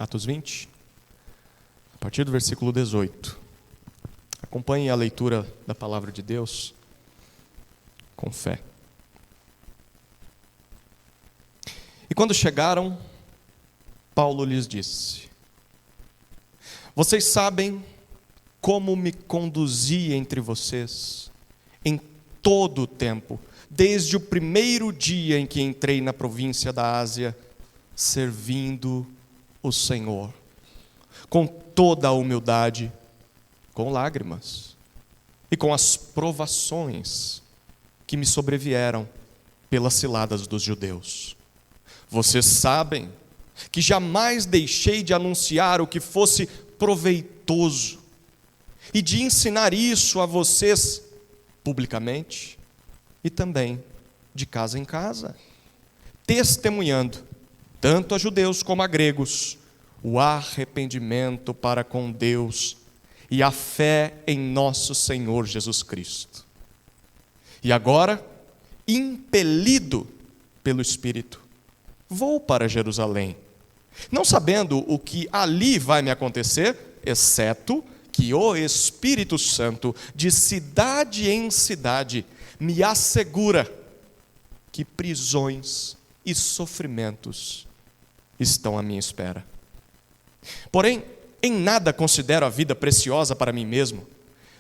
Atos 20, a partir do versículo 18. Acompanhe a leitura da palavra de Deus com fé. E quando chegaram, Paulo lhes disse: vocês sabem como me conduzi entre vocês em todo o tempo, desde o primeiro dia em que entrei na província da Ásia, servindo o Senhor, com toda a humildade, com lágrimas e com as provações que me sobrevieram pelas ciladas dos judeus. Vocês sabem que jamais deixei de anunciar o que fosse proveitoso e de ensinar isso a vocês publicamente e também de casa em casa, testemunhando tanto a judeus como a gregos o arrependimento para com Deus e a fé em nosso Senhor Jesus Cristo. E agora, impelido pelo Espírito, vou para Jerusalém, não sabendo o que ali vai me acontecer, exceto que o Espírito Santo, de cidade em cidade, me assegura que prisões e sofrimentos estão à minha espera. Porém, em nada considero a vida preciosa para mim mesmo,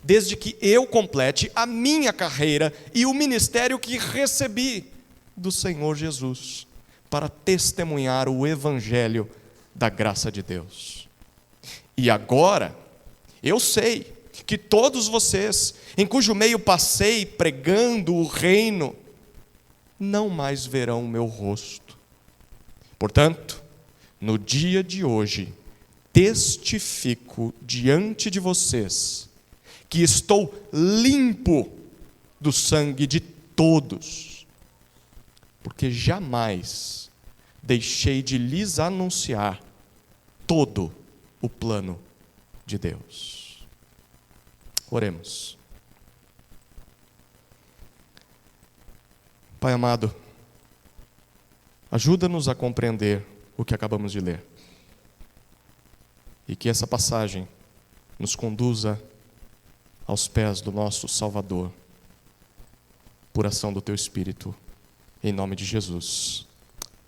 desde que eu complete a minha carreira e o ministério que recebi do Senhor Jesus, para testemunhar o Evangelho da graça de Deus. E agora, eu sei que todos vocês, em cujo meio passei pregando o reino, não mais verão o meu rosto. Portanto, no dia de hoje, testifico diante de vocês que estou limpo do sangue de todos, porque jamais deixei de lhes anunciar todo o plano de Deus. Oremos. Pai amado, ajuda-nos a compreender o que acabamos de ler. E que essa passagem nos conduza aos pés do nosso Salvador, por ação do Teu Espírito, em nome de Jesus.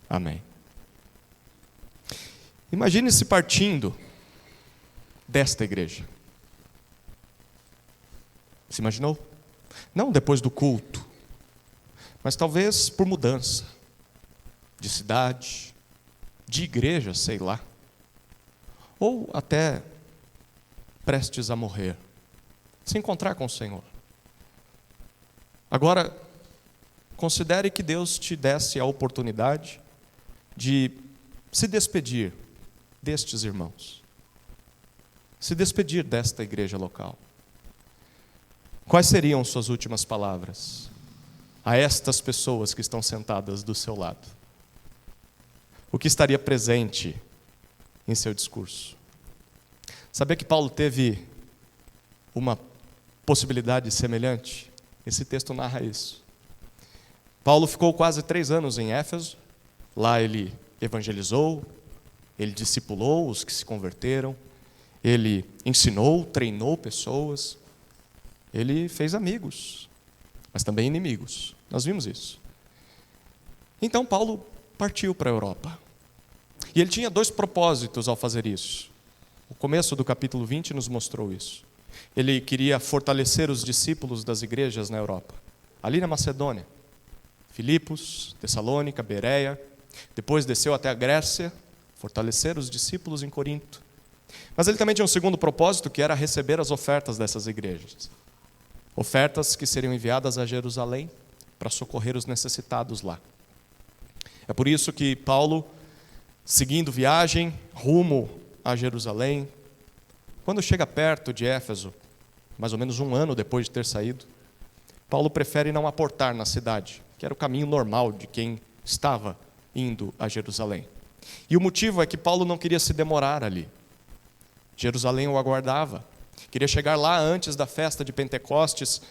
Amém. Imagine-se partindo desta igreja. Se imaginou? Não depois do culto, mas talvez por mudança de cidade, de igreja, sei lá. Ou até prestes a morrer, se encontrar com o Senhor. Agora, considere que Deus te desse a oportunidade de se despedir destes irmãos, se despedir desta igreja local. Quais seriam suas últimas palavras a estas pessoas que estão sentadas do seu lado? O que estaria presente em seu discurso? Sabia que Paulo teve uma possibilidade semelhante? Esse texto narra isso. Paulo ficou quase 3 anos em Éfeso. Lá ele evangelizou, ele discipulou os que se converteram, ele ensinou, treinou pessoas, ele fez amigos, mas também inimigos. Nós vimos isso. Então Paulo partiu para a Europa. E ele tinha 2 propósitos ao fazer isso. O começo do capítulo 20 nos mostrou isso. Ele queria fortalecer os discípulos das igrejas na Europa, ali na Macedônia, Filipos, Tessalônica, Bereia. Depois desceu até a Grécia, fortalecer os discípulos em Corinto. Mas ele também tinha um segundo propósito, que era receber as ofertas dessas igrejas. Ofertas que seriam enviadas a Jerusalém para socorrer os necessitados lá. É por isso que Paulo, seguindo viagem rumo a Jerusalém, quando chega perto de Éfeso, mais ou menos 1 ano depois de ter saído, Paulo prefere não aportar na cidade, que era o caminho normal de quem estava indo a Jerusalém. E o motivo é que Paulo não queria se demorar ali. Jerusalém o aguardava, queria chegar lá antes da festa de Pentecostes.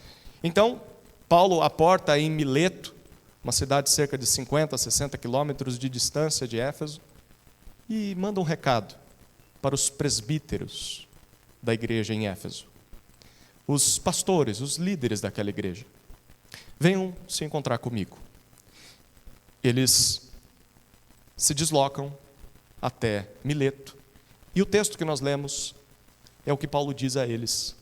Então, Paulo aporta em Mileto, uma cidade cerca de 50, 60 quilômetros de distância de Éfeso, e manda um recado para os presbíteros da igreja em Éfeso, os pastores, os líderes daquela igreja: venham se encontrar comigo. Eles se deslocam até Mileto, e o texto que nós lemos é o que Paulo diz a eles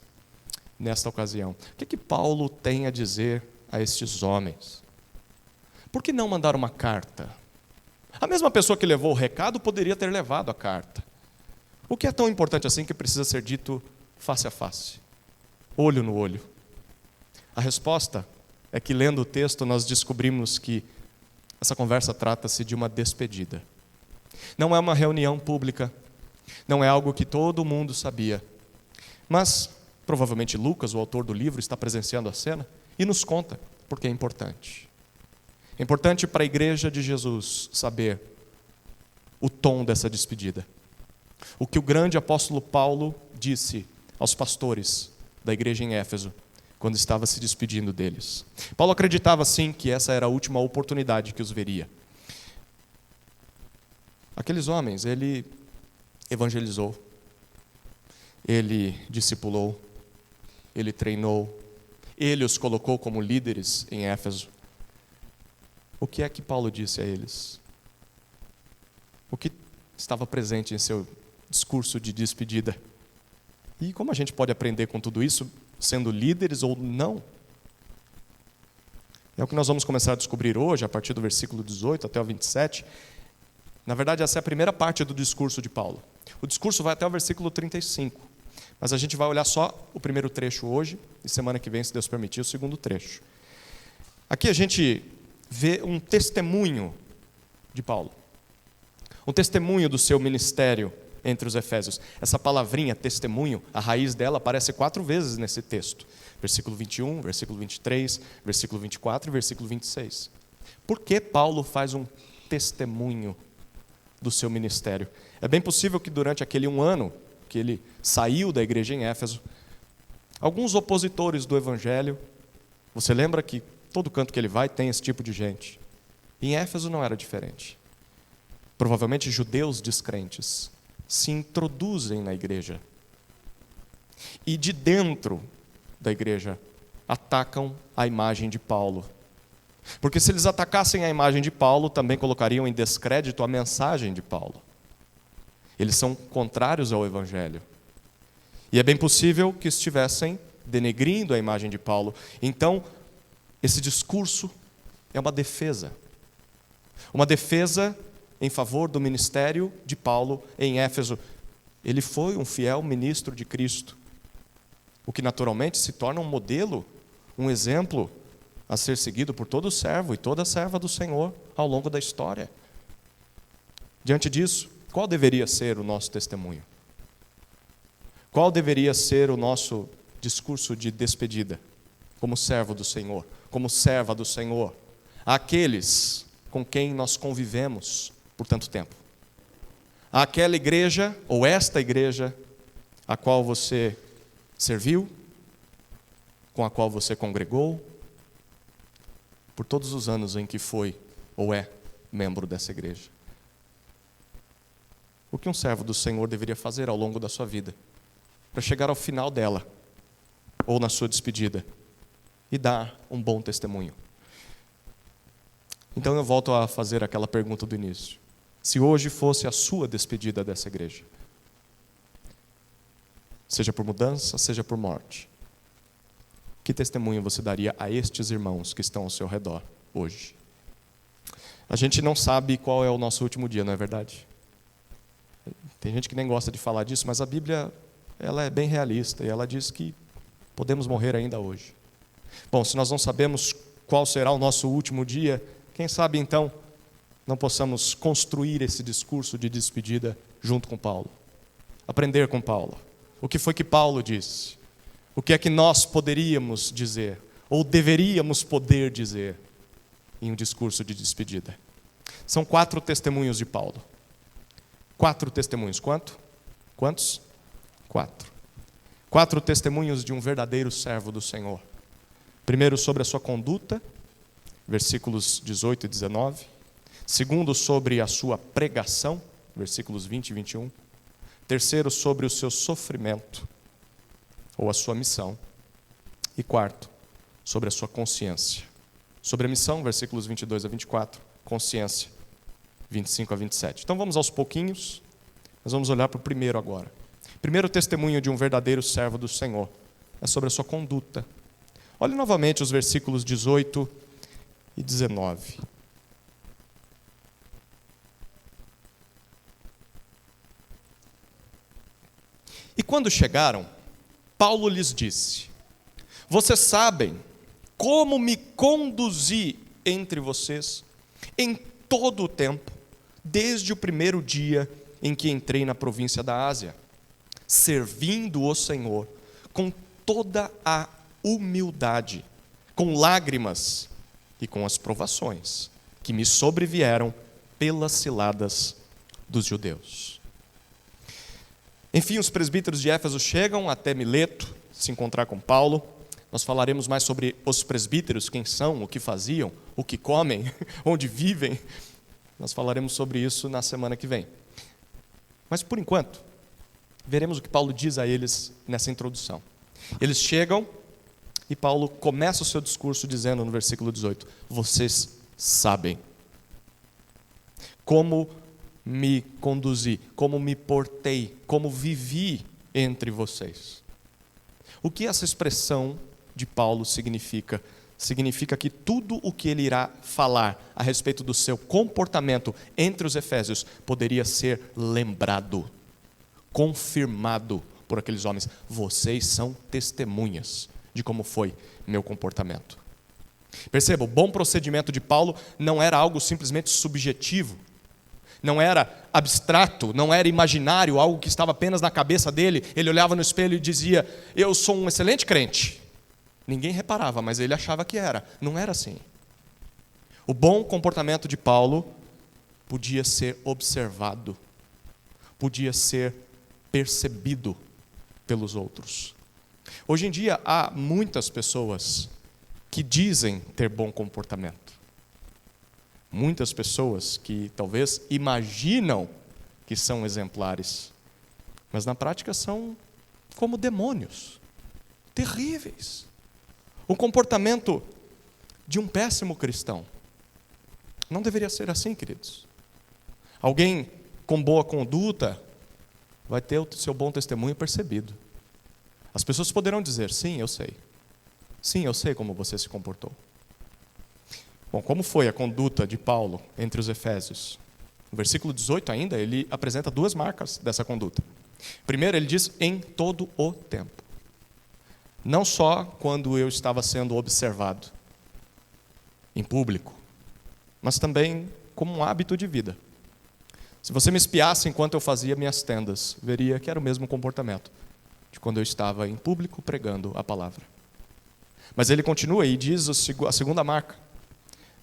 nesta ocasião. O que Paulo tem a dizer a estes homens? Por que não mandar uma carta? A mesma pessoa que levou o recado poderia ter levado a carta. O que é tão importante assim que precisa ser dito face a face, olho no olho? A resposta é que, lendo o texto, nós descobrimos que essa conversa trata-se de uma despedida. Não é uma reunião pública, não é algo que todo mundo sabia, mas provavelmente Lucas, o autor do livro, está presenciando a cena e nos conta porque é importante. É importante para a igreja de Jesus saber o tom dessa despedida. O que o grande apóstolo Paulo disse aos pastores da igreja em Éfeso, quando estava se despedindo deles. Paulo acreditava, sim, que essa era a última oportunidade que os veria. Aqueles homens, ele evangelizou, ele discipulou, ele treinou, ele os colocou como líderes em Éfeso. O que é que Paulo disse a eles? O que estava presente em seu discurso de despedida? E como a gente pode aprender com tudo isso, sendo líderes ou não? É o que nós vamos começar a descobrir hoje, a partir do versículo 18 até o 27. Na verdade, essa é a primeira parte do discurso de Paulo. O discurso vai até o versículo 35, mas a gente vai olhar só o primeiro trecho hoje, e semana que vem, se Deus permitir, o segundo trecho. Aqui a gente vê um testemunho de Paulo, um testemunho do seu ministério entre os efésios. Essa palavrinha, testemunho, a raiz dela aparece 4 vezes nesse texto. Versículo 21, versículo 23, versículo 24 e versículo 26. Por que Paulo faz um testemunho do seu ministério? É bem possível que durante aquele 1 ano que ele saiu da igreja em Éfeso, alguns opositores do evangelho, você lembra que todo canto que ele vai tem esse tipo de gente. Em Éfeso não era diferente. Provavelmente judeus descrentes se introduzem na igreja e de dentro da igreja atacam a imagem de Paulo. Porque se eles atacassem a imagem de Paulo, também colocariam em descrédito a mensagem de Paulo. Eles são contrários ao evangelho. E é bem possível que estivessem denegrindo a imagem de Paulo. Então, esse discurso é uma defesa em favor do ministério de Paulo em Éfeso. Ele foi um fiel ministro de Cristo, o que naturalmente se torna um modelo, um exemplo a ser seguido por todo servo e toda serva do Senhor ao longo da história. Diante disso, qual deveria ser o nosso testemunho? Qual deveria ser o nosso discurso de despedida como servo do Senhor, como serva do Senhor, àqueles com quem nós convivemos por tanto tempo? Aquela igreja, ou esta igreja, a qual você serviu, com a qual você congregou, por todos os anos em que foi ou é membro dessa igreja. O que um servo do Senhor deveria fazer ao longo da sua vida, para chegar ao final dela, ou na sua despedida, e dar um bom testemunho? Então eu volto a fazer aquela pergunta do início. Se hoje fosse a sua despedida dessa igreja, seja por mudança, seja por morte, que testemunho você daria a estes irmãos que estão ao seu redor hoje? A gente não sabe qual é o nosso último dia, não é verdade? Tem gente que nem gosta de falar disso, mas a Bíblia, ela é bem realista e ela diz que podemos morrer ainda hoje. Bom, se nós não sabemos qual será o nosso último dia, quem sabe então não possamos construir esse discurso de despedida junto com Paulo. Aprender com Paulo. O que foi que Paulo disse? O que é que nós poderíamos dizer, ou deveríamos poder dizer, em um discurso de despedida? São 4 testemunhos de Paulo. 4 testemunhos. Quantos? 4. 4 testemunhos de um verdadeiro servo do Senhor. Primeiro, sobre a sua conduta, versículos 18 e 19. Segundo, sobre a sua pregação, versículos 20 e 21. Terceiro, sobre o seu sofrimento, ou a sua missão. E quarto, sobre a sua consciência. Sobre a missão, versículos 22 a 24, consciência, 25 a 27. Então vamos aos pouquinhos, nós vamos olhar para o primeiro agora. Primeiro testemunho de um verdadeiro servo do Senhor é sobre a sua conduta. Olhe novamente os versículos 18 e 19. E quando chegaram, Paulo lhes disse: vocês sabem como me conduzi entre vocês em todo o tempo, desde o primeiro dia em que entrei na província da Ásia, servindo o Senhor com toda a humildade, com lágrimas e com as provações que me sobrevieram pelas ciladas dos judeus. Enfim, os presbíteros de Éfeso chegam até Mileto, se encontrar com Paulo. Nós falaremos mais sobre os presbíteros, quem são, o que faziam, o que comem, onde vivem. Nós falaremos sobre isso na semana que vem. Mas, por enquanto, veremos o que Paulo diz a eles nessa introdução. Eles chegam e Paulo começa o seu discurso dizendo no versículo 18: vocês sabem como me conduzi, como me portei, como vivi entre vocês. O que essa expressão de Paulo significa? Significa que tudo o que ele irá falar a respeito do seu comportamento entre os efésios poderia ser lembrado, confirmado por aqueles homens. Vocês são testemunhas de como foi meu comportamento. Perceba, o bom procedimento de Paulo não era algo simplesmente subjetivo, não era abstrato, não era imaginário, algo que estava apenas na cabeça dele. Ele olhava no espelho e dizia: eu sou um excelente crente. Ninguém reparava, mas ele achava que era. Não era assim. O bom comportamento de Paulo podia ser observado, podia ser percebido pelos outros. Hoje em dia, há muitas pessoas que dizem ter bom comportamento. Muitas pessoas que talvez imaginam que são exemplares, mas na prática são como demônios, terríveis. O comportamento de um péssimo cristão não deveria ser assim, queridos. Alguém com boa conduta vai ter o seu bom testemunho percebido. As pessoas poderão dizer: sim, eu sei. Sim, eu sei como você se comportou. Bom, como foi a conduta de Paulo entre os efésios? No versículo 18 ainda, ele apresenta duas marcas dessa conduta. Primeiro, ele diz: em todo o tempo. Não só quando eu estava sendo observado em público, mas também como um hábito de vida. Se você me espiasse enquanto eu fazia minhas tendas, veria que era o mesmo comportamento de quando eu estava em público pregando a palavra. Mas ele continua e diz a segunda marca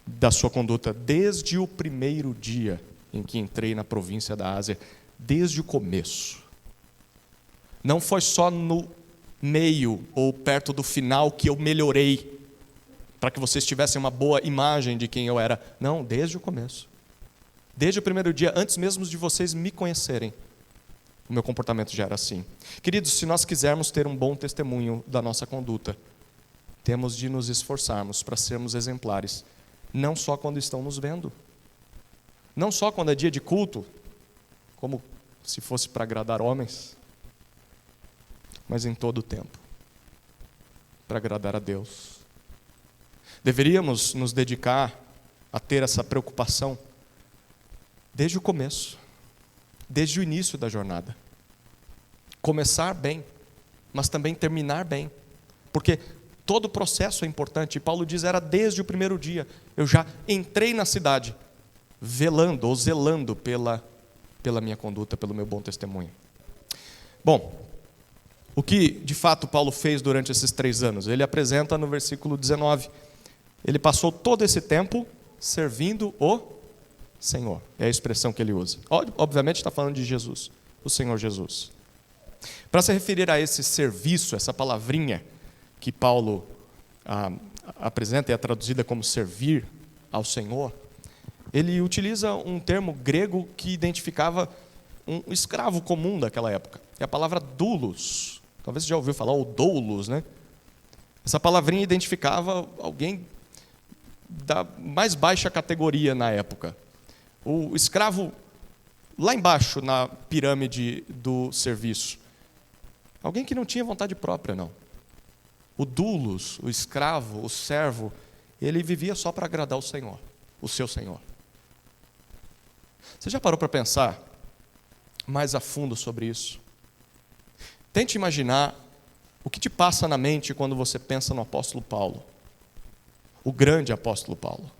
da sua conduta: desde o primeiro dia em que entrei na província da Ásia, desde o começo. Não foi só no meio ou perto do final que eu melhorei, para que vocês tivessem uma boa imagem de quem eu era. Não, desde o começo. Desde o primeiro dia, antes mesmo de vocês me conhecerem, o meu comportamento já era assim. Queridos, se nós quisermos ter um bom testemunho da nossa conduta, temos de nos esforçarmos para sermos exemplares, não só quando estão nos vendo, não só quando é dia de culto, como se fosse para agradar homens, mas em todo o tempo, para agradar a Deus. Deveríamos nos dedicar a ter essa preocupação desde o começo, desde o início da jornada. Começar bem, mas também terminar bem, porque todo o processo é importante. E Paulo diz: era desde o primeiro dia. Eu já entrei na cidade, velando ou zelando pela minha conduta, pelo meu bom testemunho. Bom, o que de fato Paulo fez durante esses 3 anos? Ele apresenta no versículo 19. Ele passou todo esse tempo servindo o Senhor. É a expressão que ele usa. Obviamente está falando de Jesus, o Senhor Jesus. Para se referir a esse serviço, essa palavrinha que Paulo apresenta e é traduzida como servir ao Senhor, ele utiliza um termo grego que identificava um escravo comum daquela época. É a palavra doulos. Talvez você já ouviu falar, ou doulos, né? Essa palavrinha identificava alguém da mais baixa categoria na época. O escravo lá embaixo na pirâmide do serviço. Alguém que não tinha vontade própria, não. O doulos, o escravo, o servo, ele vivia só para agradar o Senhor, o seu Senhor. Você já parou para pensar mais a fundo sobre isso? Tente imaginar o que te passa na mente quando você pensa no apóstolo Paulo. O grande apóstolo Paulo.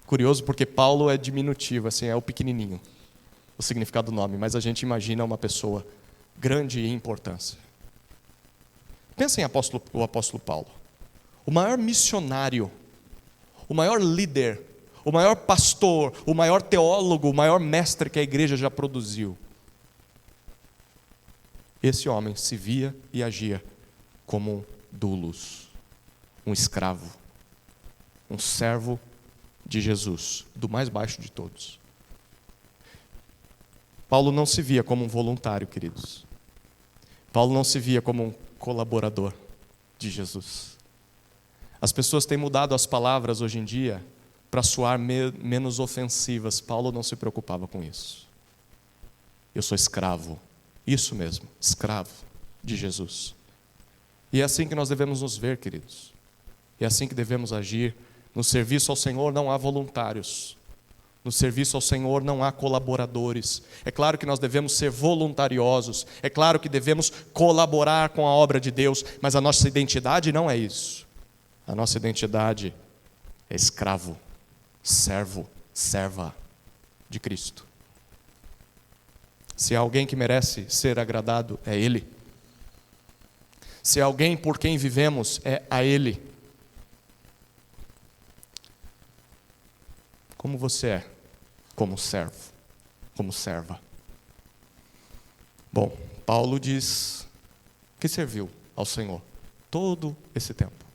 Curioso porque Paulo é diminutivo, assim, é o pequenininho, o significado do nome, mas a gente imagina uma pessoa grande em importância. Pensa em o apóstolo Paulo. O maior missionário, o maior líder, o maior pastor, o maior teólogo, o maior mestre que a igreja já produziu. Esse homem se via e agia como um doulos, um escravo, um servo de Jesus, do mais baixo de todos. Paulo não se via como um voluntário, queridos. Paulo não se via como um colaborador de Jesus. As pessoas têm mudado as palavras hoje em dia para soar menos ofensivas. Paulo não se preocupava com isso. Eu sou escravo, isso mesmo, escravo de Jesus. E é assim que nós devemos nos ver, queridos. É assim que devemos agir. No serviço ao Senhor não há voluntários. No serviço ao Senhor não há colaboradores. É claro que nós devemos ser voluntariosos. É claro que devemos colaborar com a obra de Deus. Mas a nossa identidade não é isso. A nossa identidade é escravo, servo, serva de Cristo. Se há alguém que merece ser agradado, é Ele. Se há alguém por quem vivemos, é a Ele. Como você é? Como servo, como serva. Bom, Paulo diz que serviu ao Senhor todo esse tempo.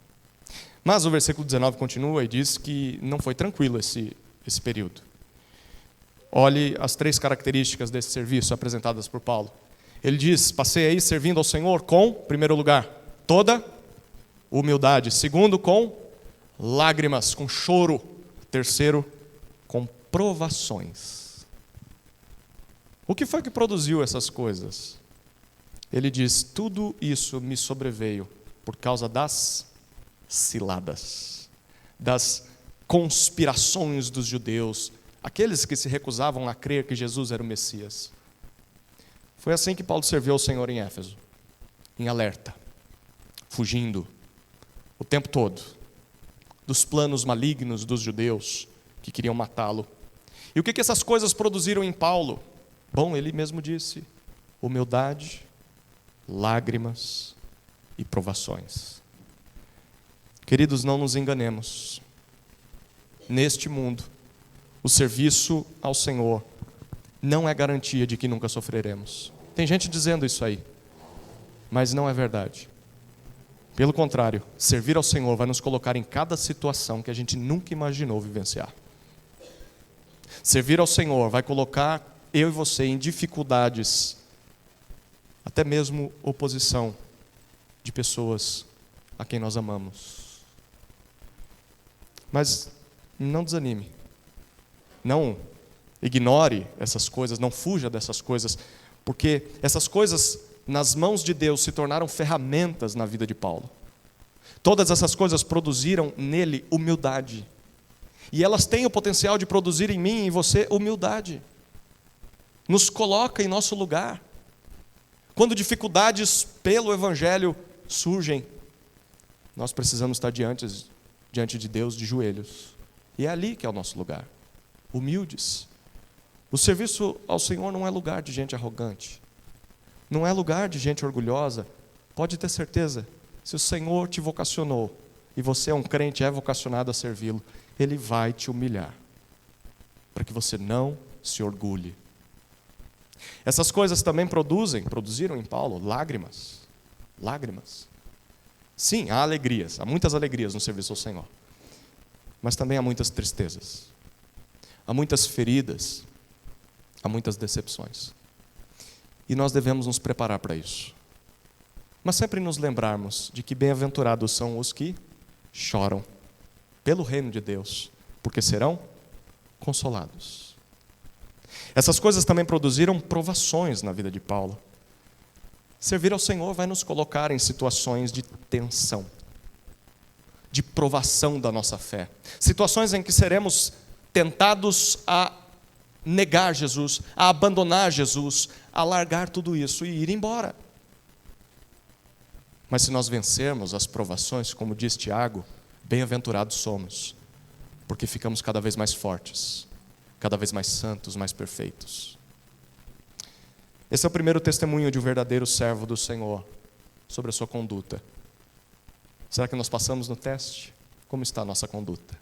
Mas o versículo 19 continua e diz que não foi tranquilo esse período. Olhe as 3 características desse serviço apresentadas por Paulo. Ele diz, passei aí servindo ao Senhor com, em primeiro lugar, toda humildade. Segundo, com lágrimas, com choro. Terceiro, com provações. O que foi que produziu essas coisas? Ele diz, tudo isso me sobreveio por causa das ciladas, das conspirações dos judeus, aqueles que se recusavam a crer que Jesus era o Messias. Foi assim que Paulo serviu ao Senhor em Éfeso, em alerta, fugindo o tempo todo dos planos malignos dos judeus que queriam matá-lo. E o que essas coisas produziram em Paulo? Bom, ele mesmo disse, humildade, lágrimas e provações. Queridos, não nos enganemos. Neste mundo, o serviço ao Senhor não é garantia de que nunca sofreremos. Tem gente dizendo isso aí, mas não é verdade. Pelo contrário, servir ao Senhor vai nos colocar em cada situação que a gente nunca imaginou vivenciar. Servir ao Senhor vai colocar eu e você em dificuldades, até mesmo oposição de pessoas a quem nós amamos. Mas não desanime. Não ignore essas coisas, não fuja dessas coisas, porque essas coisas nas mãos de Deus se tornaram ferramentas na vida de Paulo. Todas essas coisas produziram nele humildade. E elas têm o potencial de produzir em mim e em você humildade. Nos coloca em nosso lugar. Quando dificuldades pelo Evangelho surgem, nós precisamos estar diante de Deus de joelhos. E é ali que é o nosso lugar. Humildes. O serviço ao Senhor não é lugar de gente arrogante. Não é lugar de gente orgulhosa. Pode ter certeza, se o Senhor te vocacionou e você é um crente, é vocacionado a servi-lo, Ele vai te humilhar, para que você não se orgulhe. Essas coisas também produziram em Paulo lágrimas. Lágrimas. Sim, há alegrias, há muitas alegrias no serviço ao Senhor. Mas também há muitas tristezas. Há muitas feridas. Há muitas decepções. E nós devemos nos preparar para isso. Mas sempre nos lembrarmos de que bem-aventurados são os que choram pelo reino de Deus, porque serão consolados. Essas coisas também produziram provações na vida de Paulo. Servir ao Senhor vai nos colocar em situações de tensão, de provação da nossa fé. Situações em que seremos tentados a negar Jesus, a abandonar Jesus, a largar tudo isso e ir embora. Mas se nós vencermos as provações, como diz Tiago, bem-aventurados somos, porque ficamos cada vez mais fortes, cada vez mais santos, mais perfeitos. Esse é o primeiro testemunho de um verdadeiro servo do Senhor sobre a sua conduta. Será que nós passamos no teste? Como está a nossa conduta?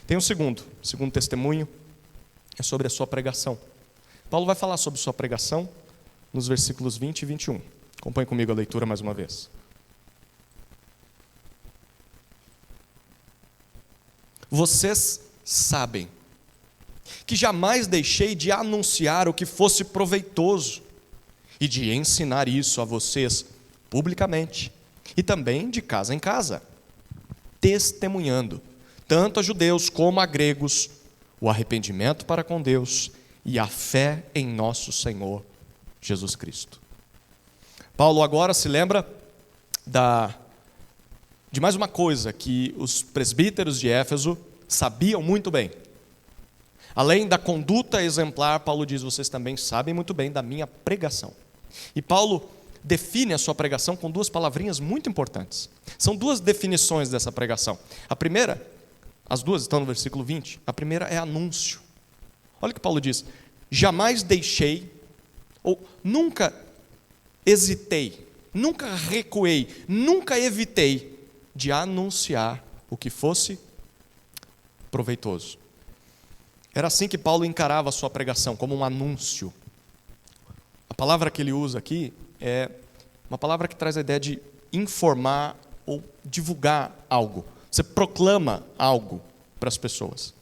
Tem um segundo testemunho, é sobre a sua pregação. Paulo vai falar sobre sua pregação nos versículos 20 e 21. Acompanhe comigo a leitura mais uma vez. Vocês sabem que jamais deixei de anunciar o que fosse proveitoso e de ensinar isso a vocês publicamente e também de casa em casa, testemunhando, tanto a judeus como a gregos, o arrependimento para com Deus e a fé em nosso Senhor Jesus Cristo. Paulo agora se lembra de mais uma coisa que os presbíteros de Éfeso sabiam muito bem. Além da conduta exemplar, Paulo diz: vocês também sabem muito bem da minha pregação. E Paulo define a sua pregação com duas palavrinhas muito importantes. São duas definições dessa pregação. A primeira, as duas estão no versículo 20. A primeira é anúncio. Olha o que Paulo diz: jamais deixei, ou nunca hesitei, nunca recuei, nunca evitei de anunciar o que fosse proveitoso. Era assim que Paulo encarava a sua pregação, como um anúncio. A palavra que ele usa aqui é uma palavra que traz a ideia de informar ou divulgar algo. Você proclama algo para as pessoas.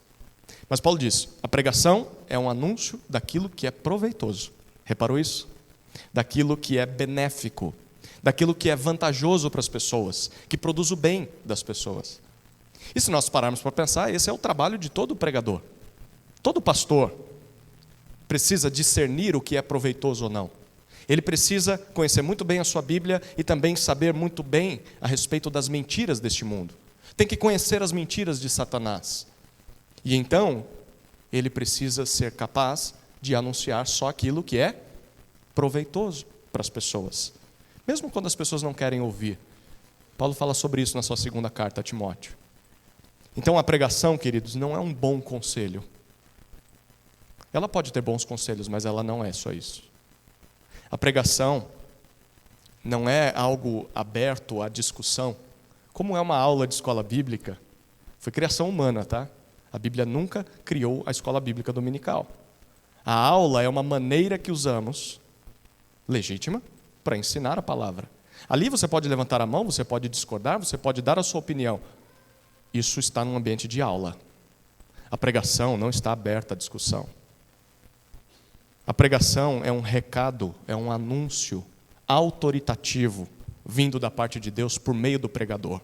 Mas Paulo diz: a pregação é um anúncio daquilo que é proveitoso. Reparou isso? Daquilo que é benéfico, daquilo que é vantajoso para as pessoas, que produz o bem das pessoas. E se nós pararmos para pensar, esse é o trabalho de todo pregador. Todo pastor precisa discernir o que é proveitoso ou não. Ele precisa conhecer muito bem a sua Bíblia e também saber muito bem a respeito das mentiras deste mundo. Tem que conhecer as mentiras de Satanás. E então, ele precisa ser capaz de anunciar só aquilo que é proveitoso para as pessoas, mesmo quando as pessoas não querem ouvir. Paulo fala sobre isso na sua segunda carta a Timóteo. Então a pregação, queridos, não é um bom conselho. Ela pode ter bons conselhos, mas ela não é só isso. A pregação não é algo aberto à discussão, como é uma aula de escola bíblica. Foi criação humana, tá? A Bíblia nunca criou a escola bíblica dominical. A aula é uma maneira que usamos, legítima, para ensinar a palavra. Ali você pode levantar a mão, você pode discordar, você pode dar a sua opinião. Isso está num ambiente de aula. A pregação não está aberta à discussão. A pregação é um recado, é um anúncio autoritativo vindo da parte de Deus por meio do pregador.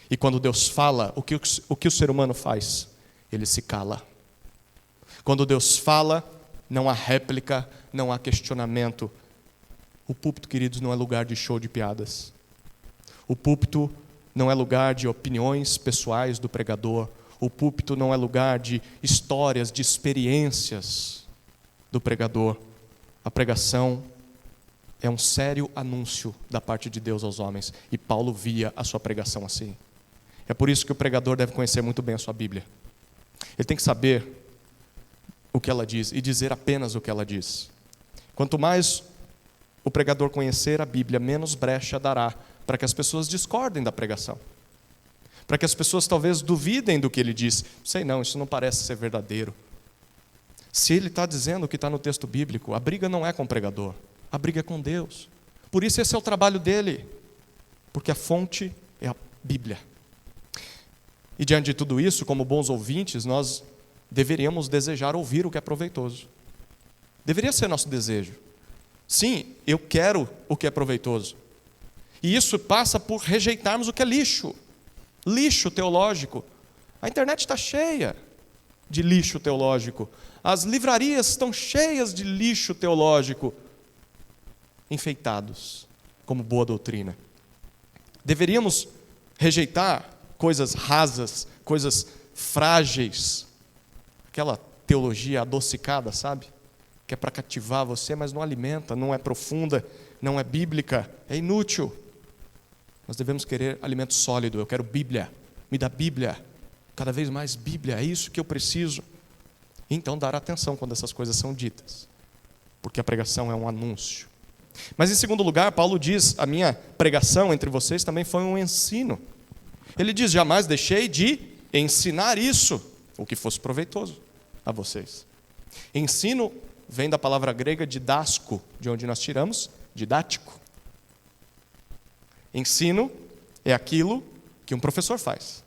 E quando Deus fala, o que o ser humano faz? Ele se cala. Quando Deus fala, não há réplica, não há questionamento. O púlpito, queridos, não é lugar de show de piadas. O púlpito não é lugar de opiniões pessoais do pregador. O púlpito não é lugar de histórias, de experiências do pregador. A pregação é um sério anúncio da parte de Deus aos homens. E Paulo via a sua pregação assim. É por isso que o pregador deve conhecer muito bem a sua Bíblia. Ele tem que saber o que ela diz e dizer apenas o que ela diz. Quanto mais o pregador conhecer a Bíblia, menos brecha dará para que as pessoas discordem da pregação. Para que as pessoas talvez duvidem do que ele diz. Sei não, isso não parece ser verdadeiro. Se ele está dizendo o que está no texto bíblico, a briga não é com o pregador, a briga é com Deus. Por isso esse é o trabalho dele, porque a fonte é a Bíblia. E diante de tudo isso, como bons ouvintes, nós deveríamos desejar ouvir o que é proveitoso. Deveria ser nosso desejo. Sim, eu quero o que é proveitoso. E isso passa por rejeitarmos o que é lixo. Lixo teológico. A internet está cheia de lixo teológico. As livrarias estão cheias de lixo teológico, enfeitados como boa doutrina. Deveríamos rejeitar coisas rasas, coisas frágeis, aquela teologia adocicada, sabe? Que é para cativar você, mas não alimenta, não é profunda, não é bíblica, é inútil. Nós devemos querer alimento sólido. Eu quero Bíblia, me dá Bíblia, cada vez mais Bíblia, é isso que eu preciso. Então, dar atenção quando essas coisas são ditas, porque a pregação é um anúncio. Mas, em segundo lugar, Paulo diz, a minha pregação entre vocês também foi um ensino. Ele diz, jamais deixei de ensinar isso, o que fosse proveitoso a vocês. Ensino vem da palavra grega didasco, de onde nós tiramos didático. Ensino é aquilo que um professor faz,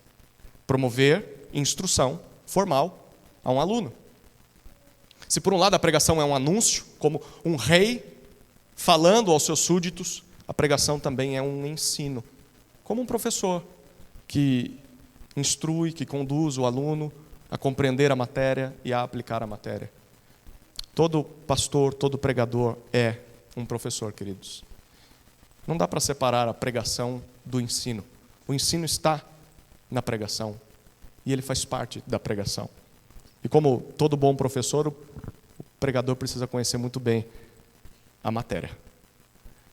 promover instrução formal a um aluno. Se por um lado a pregação é um anúncio, como um rei falando aos seus súditos, a pregação também é um ensino, como um professor que instrui, que conduz o aluno a compreender a matéria e a aplicar a matéria. Todo pastor, todo pregador é um professor, queridos. Não dá para separar a pregação do ensino. O ensino está na pregação e ele faz parte da pregação. E como todo bom professor, o pregador precisa conhecer muito bem a matéria.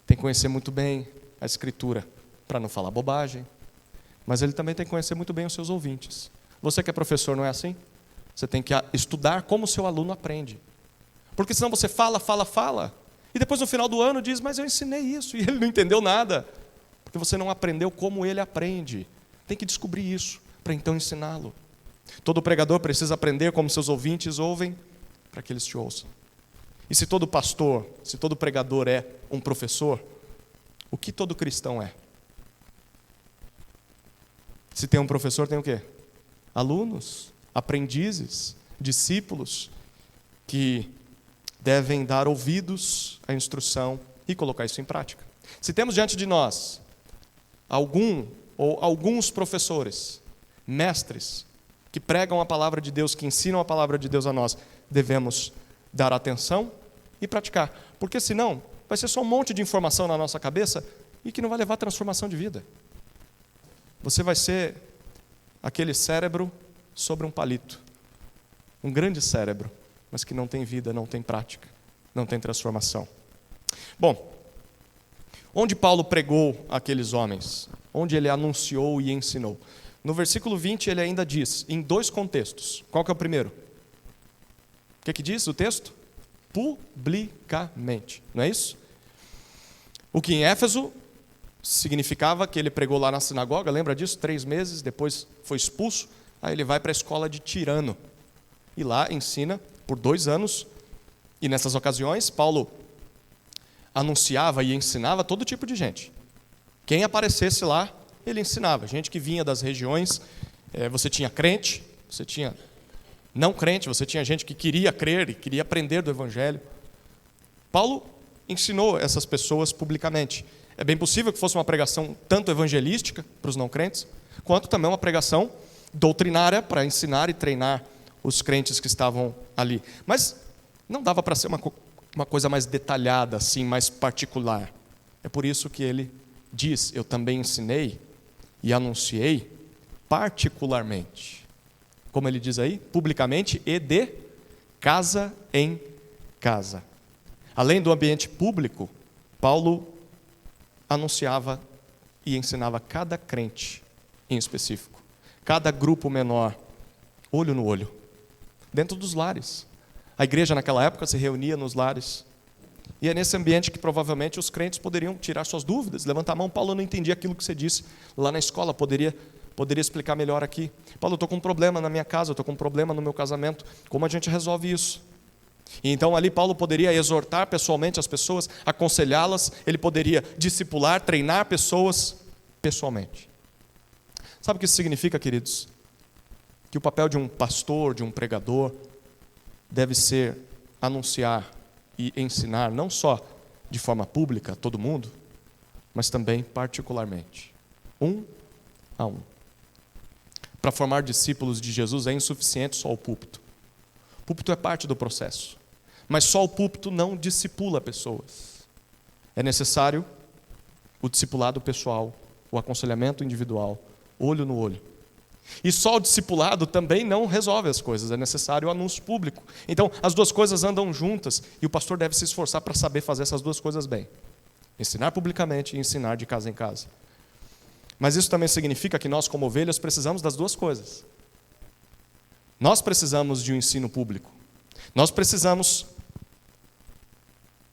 Tem que conhecer muito bem a Escritura, para não falar bobagem, mas ele também tem que conhecer muito bem os seus ouvintes. Você que é professor, não é assim? Você tem que estudar como o seu aluno aprende. Porque senão você fala, e depois no final do ano diz, mas eu ensinei isso, e ele não entendeu nada, porque você não aprendeu como ele aprende. Tem que descobrir isso, para então ensiná-lo. Todo pregador precisa aprender como seus ouvintes ouvem, para que eles te ouçam. E se todo pastor, se todo pregador é um professor, o que todo cristão é? Se tem um professor, tem o quê? Alunos, aprendizes, discípulos, que devem dar ouvidos à instrução e colocar isso em prática. Se temos diante de nós alguns professores, mestres, que pregam a palavra de Deus, que ensinam a palavra de Deus a nós, devemos dar atenção e praticar. Porque senão, vai ser só um monte de informação na nossa cabeça e que não vai levar à transformação de vida. Você vai ser aquele cérebro sobre um palito. Um grande cérebro, mas que não tem vida, não tem prática, não tem transformação. Bom, onde Paulo pregou aqueles homens? Onde ele anunciou e ensinou? No versículo 20 ele ainda diz, em dois contextos. Qual que é o primeiro? O que diz o texto? Publicamente, não é isso? O que em Éfeso significava que ele pregou lá na sinagoga, lembra disso? 3 meses, depois foi expulso, aí ele vai para a escola de Tirano. E lá ensina por 2 anos, e nessas ocasiões Paulo anunciava e ensinava todo tipo de gente. Quem aparecesse lá, ele ensinava. Gente que vinha das regiões, você tinha crente, você tinha não crente, você tinha gente que queria crer e queria aprender do Evangelho. Paulo ensinou essas pessoas publicamente. É bem possível que fosse uma pregação tanto evangelística para os não crentes, quanto também uma pregação doutrinária para ensinar e treinar os crentes que estavam ali. Mas não dava para ser uma coisa mais detalhada, assim, mais particular. É por isso que ele diz, eu também ensinei e anunciei particularmente. Como ele diz aí, publicamente e de casa em casa. Além do ambiente público, Paulo anunciava e ensinava cada crente em específico, cada grupo menor, olho no olho, dentro dos lares. A igreja naquela época se reunia nos lares, e é nesse ambiente que provavelmente os crentes poderiam tirar suas dúvidas, levantar a mão. Paulo, eu não entendi aquilo que você disse lá na escola, poderia explicar melhor aqui. Paulo, eu estou com um problema na minha casa, eu estou com um problema no meu casamento, como a gente resolve isso? E então ali Paulo poderia exortar pessoalmente as pessoas, aconselhá-las, ele poderia discipular, treinar pessoas pessoalmente. Sabe o que isso significa, queridos? Que o papel de um pastor, de um pregador, deve ser anunciar e ensinar, não só de forma pública, todo mundo, mas também particularmente, um a um. Para formar discípulos de Jesus é insuficiente só o púlpito. O púlpito é parte do processo, mas só o púlpito não discipula pessoas. É necessário o discipulado pessoal, o aconselhamento individual, olho no olho. E só o discipulado também não resolve as coisas, é necessário o anúncio público. Então, as duas coisas andam juntas e o pastor deve se esforçar para saber fazer essas duas coisas bem. Ensinar publicamente e ensinar de casa em casa. Mas isso também significa que nós, como ovelhas, precisamos das duas coisas. Nós precisamos de um ensino público. Nós precisamos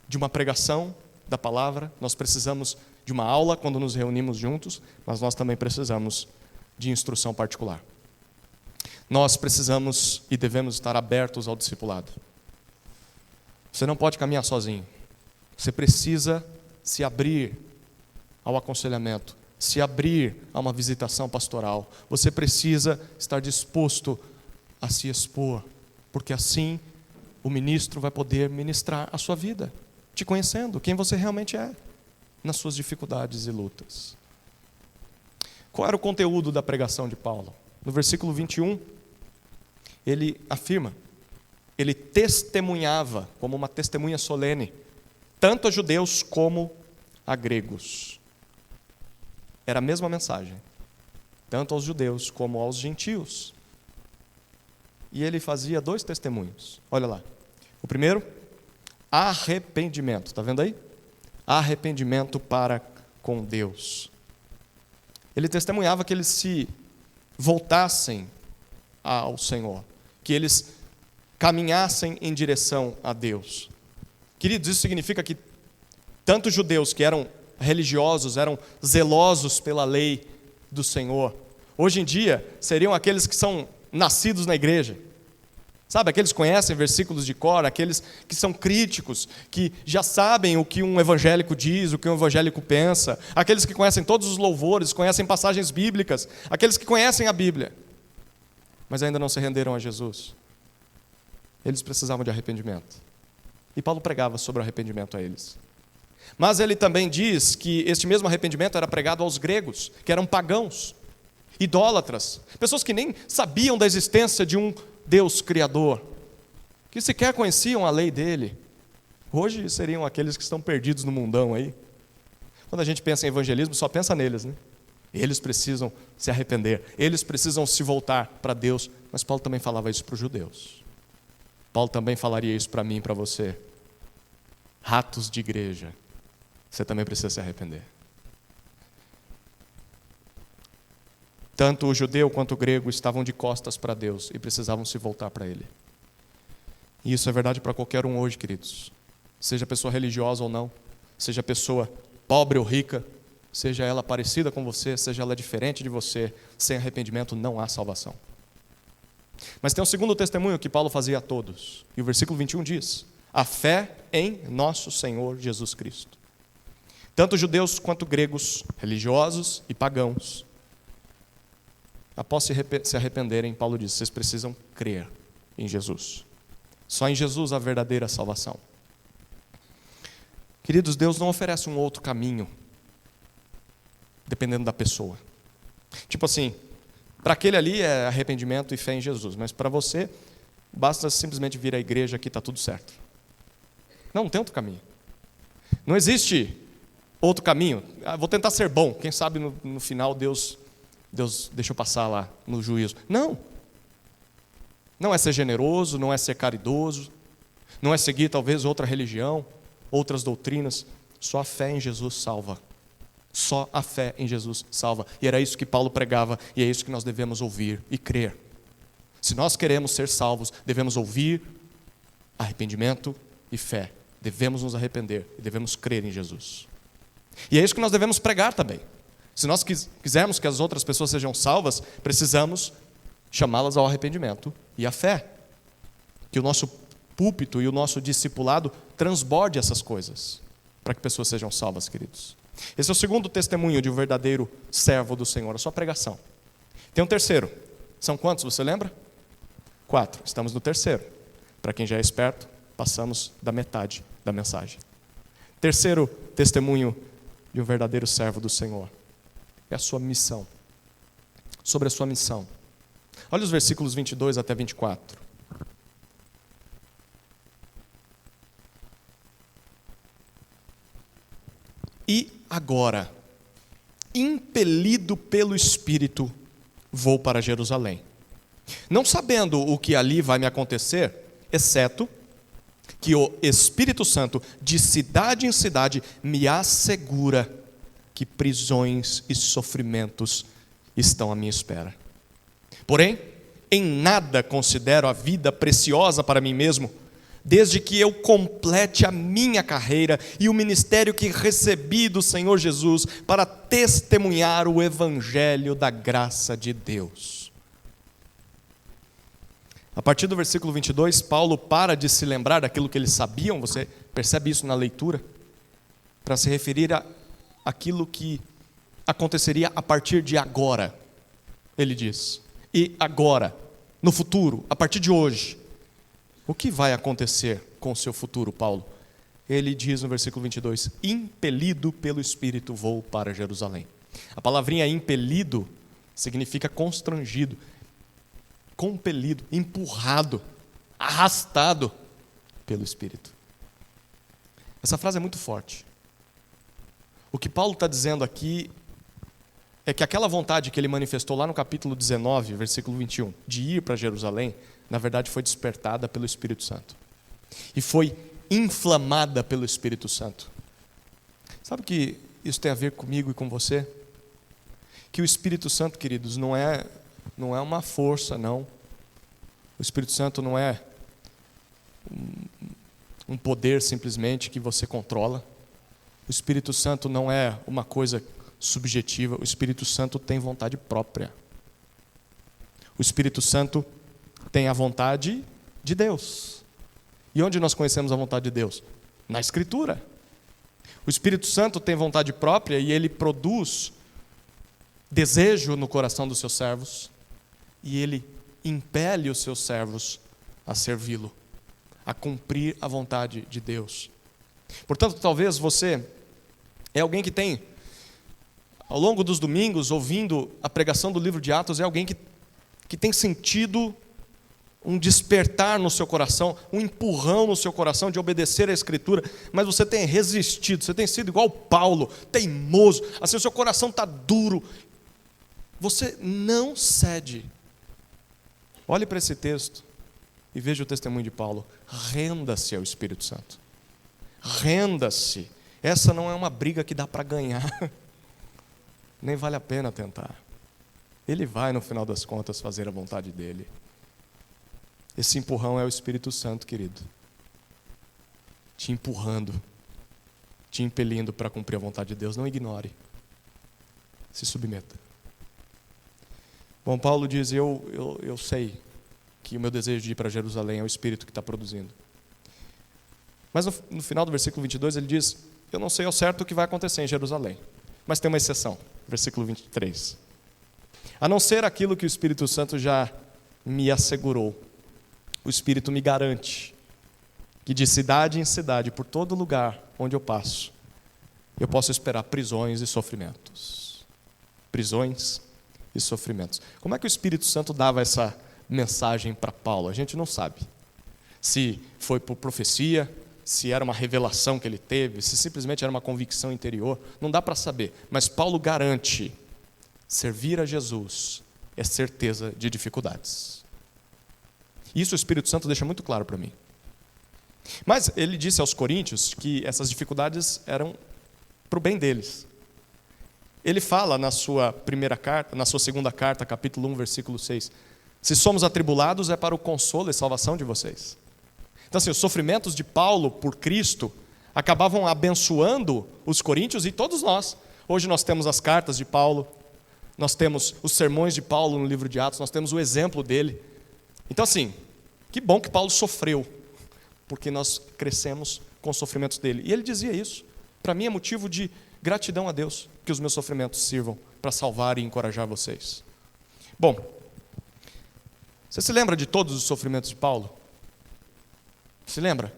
de uma pregação da palavra, nós precisamos de uma aula quando nos reunimos juntos, mas nós também precisamos de instrução particular. Nós precisamos e devemos estar abertos ao discipulado. Você não pode caminhar sozinho. Você precisa se abrir ao aconselhamento, se abrir a uma visitação pastoral. Você precisa estar disposto a se expor, porque assim o ministro vai poder ministrar a sua vida, te conhecendo, quem você realmente é, nas suas dificuldades e lutas. Qual era o conteúdo da pregação de Paulo? No versículo 21, ele afirma, ele testemunhava, como uma testemunha solene, tanto a judeus como a gregos. Era a mesma mensagem, tanto aos judeus como aos gentios. E ele fazia 2 testemunhos. Olha lá. O primeiro, arrependimento. Está vendo aí? Arrependimento para com Deus. Ele testemunhava que eles se voltassem ao Senhor, que eles caminhassem em direção a Deus. Queridos, isso significa que tanto os judeus que eram religiosos, eram zelosos pela lei do Senhor, hoje em dia seriam aqueles que são nascidos na igreja. Sabe, aqueles que conhecem versículos de cor, aqueles que são críticos, que já sabem o que um evangélico diz, o que um evangélico pensa, aqueles que conhecem todos os louvores, conhecem passagens bíblicas, aqueles que conhecem a Bíblia, mas ainda não se renderam a Jesus. Eles precisavam de arrependimento. E Paulo pregava sobre o arrependimento a eles. Mas ele também diz que este mesmo arrependimento era pregado aos gregos, que eram pagãos, idólatras, pessoas que nem sabiam da existência de um Deus Criador, que sequer conheciam a lei dele. Hoje seriam aqueles que estão perdidos no mundão aí. Quando a gente pensa em evangelismo, só pensa neles, né? Eles precisam se arrepender, eles precisam se voltar para Deus. Mas Paulo também falava isso para os judeus. Paulo também falaria isso para mim e para você. Ratos de igreja, você também precisa se arrepender. Tanto o judeu quanto o grego estavam de costas para Deus e precisavam se voltar para Ele. E isso é verdade para qualquer um hoje, queridos. Seja pessoa religiosa ou não, seja pessoa pobre ou rica, seja ela parecida com você, seja ela diferente de você, sem arrependimento não há salvação. Mas tem um segundo testemunho que Paulo fazia a todos. E o versículo 21 diz: a fé em nosso Senhor Jesus Cristo. Tanto judeus quanto gregos, religiosos e pagãos, após se arrependerem, Paulo diz, vocês precisam crer em Jesus. Só em Jesus a verdadeira salvação. Queridos, Deus não oferece um outro caminho, dependendo da pessoa. Tipo assim, para aquele ali é arrependimento e fé em Jesus, mas para você, basta simplesmente vir à igreja que está tudo certo. Não tem outro caminho. Não existe outro caminho. Vou tentar ser bom, quem sabe no final Deus deixa eu passar lá no juízo. Não. Não é ser generoso, não é ser caridoso, não é seguir talvez outra religião, outras doutrinas. Só a fé em Jesus salva. Só a fé em Jesus salva. E era isso que Paulo pregava e é isso que nós devemos ouvir e crer. Se nós queremos ser salvos, devemos ouvir arrependimento e fé. Devemos nos arrepender e devemos crer em Jesus. E é isso que nós devemos pregar também. Se nós quisermos que as outras pessoas sejam salvas, precisamos chamá-las ao arrependimento e à fé. Que o nosso púlpito e o nosso discipulado transborde essas coisas, para que pessoas sejam salvas, queridos. Esse é o segundo testemunho de um verdadeiro servo do Senhor, a sua pregação. Tem um terceiro. São quantos, você lembra? 4. Estamos no terceiro. Para quem já é esperto, passamos da metade da mensagem. Terceiro testemunho de um verdadeiro servo do Senhor é a sua missão. Sobre a sua missão. Olha os versículos 22 até 24. E agora, impelido pelo Espírito, vou para Jerusalém, não sabendo o que ali vai me acontecer, exceto que o Espírito Santo, de cidade em cidade, me assegura que prisões e sofrimentos estão à minha espera. Porém, em nada considero a vida preciosa para mim mesmo, desde que eu complete a minha carreira e o ministério que recebi do Senhor Jesus para testemunhar o evangelho da graça de Deus. A partir do versículo 22, Paulo para de se lembrar daquilo que eles sabiam, você percebe isso na leitura, para se referir àquilo que aconteceria a partir de agora. Ele diz, e agora, no futuro, a partir de hoje, o que vai acontecer com o seu futuro, Paulo? Ele diz no versículo 22, impelido pelo Espírito vou para Jerusalém. A palavrinha impelido significa constrangido, compelido, empurrado, arrastado pelo Espírito. Essa frase é muito forte. O que Paulo está dizendo aqui é que aquela vontade que ele manifestou lá no capítulo 19, versículo 21, de ir para Jerusalém, na verdade foi despertada pelo Espírito Santo. E foi inflamada pelo Espírito Santo. Sabe o que isso tem a ver comigo e com você? Que o Espírito Santo, queridos, não é uma força, não. O Espírito Santo não é um poder simplesmente que você controla. O Espírito Santo não é uma coisa subjetiva. O Espírito Santo tem vontade própria. O Espírito Santo tem a vontade de Deus. E onde nós conhecemos a vontade de Deus? Na Escritura. O Espírito Santo tem vontade própria e ele produz desejo no coração dos seus servos e ele impele os seus servos a servi-lo, a cumprir a vontade de Deus. Portanto, talvez você é alguém que tem, ao longo dos domingos, ouvindo a pregação do livro de Atos, é alguém que tem sentido um despertar no seu coração, um empurrão no seu coração de obedecer à Escritura, mas você tem resistido, você tem sido igual Paulo, teimoso, assim o seu coração está duro, você não cede. Olhe para esse texto e veja o testemunho de Paulo, renda-se ao Espírito Santo, renda-se, essa não é uma briga que dá para ganhar, nem vale a pena tentar, ele vai no final das contas fazer a vontade dele. Esse empurrão é o Espírito Santo, querido, te empurrando, te impelindo para cumprir a vontade de Deus. Não ignore, se submeta. Bom, Paulo diz, eu sei que o meu desejo de ir para Jerusalém é o Espírito que está produzindo. Mas no final do versículo 22 ele diz, eu não sei ao certo o que vai acontecer em Jerusalém, mas tem uma exceção, versículo 23. A não ser aquilo que o Espírito Santo já me assegurou. O Espírito me garante que de cidade em cidade, por todo lugar onde eu passo, eu posso esperar prisões e sofrimentos. Prisões e sofrimentos. Como é que o Espírito Santo dava essa mensagem para Paulo? A gente não sabe. Se foi por profecia, se era uma revelação que ele teve, se simplesmente era uma convicção interior, não dá para saber. Mas Paulo garante, servir a Jesus é certeza de dificuldades. Isso o Espírito Santo deixa muito claro para mim. Mas ele disse aos coríntios que essas dificuldades eram para o bem deles. Ele fala na sua primeira carta, na sua segunda carta, capítulo 1, versículo 6, se somos atribulados é para o consolo e salvação de vocês. Então assim, os sofrimentos de Paulo por Cristo acabavam abençoando os coríntios e todos nós. Hoje nós temos as cartas de Paulo, nós temos os sermões de Paulo no livro de Atos, nós temos o exemplo dele. Então assim, que bom que Paulo sofreu, porque nós crescemos com os sofrimentos dele. E ele dizia isso. Para mim é motivo de gratidão a Deus que os meus sofrimentos sirvam para salvar e encorajar vocês. Bom, você se lembra de todos os sofrimentos de Paulo? Se lembra?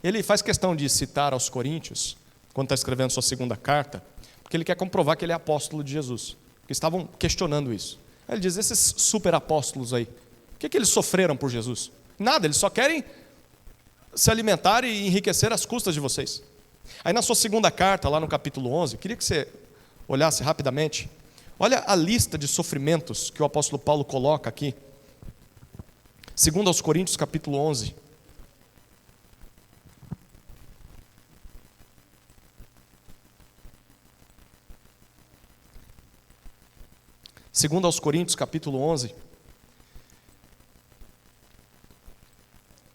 Ele faz questão de citar aos coríntios quando está escrevendo sua segunda carta, porque ele quer comprovar que ele é apóstolo de Jesus, porque estavam questionando isso. Aí ele diz, esses super apóstolos aí, o que eles sofreram por Jesus? Nada, eles só querem se alimentar e enriquecer às custas de vocês. Aí na sua segunda carta, lá no capítulo 11, queria que você olhasse rapidamente, olha a lista de sofrimentos que o apóstolo Paulo coloca aqui. 2 aos Coríntios, capítulo 11. Segundo aos Coríntios, capítulo 11,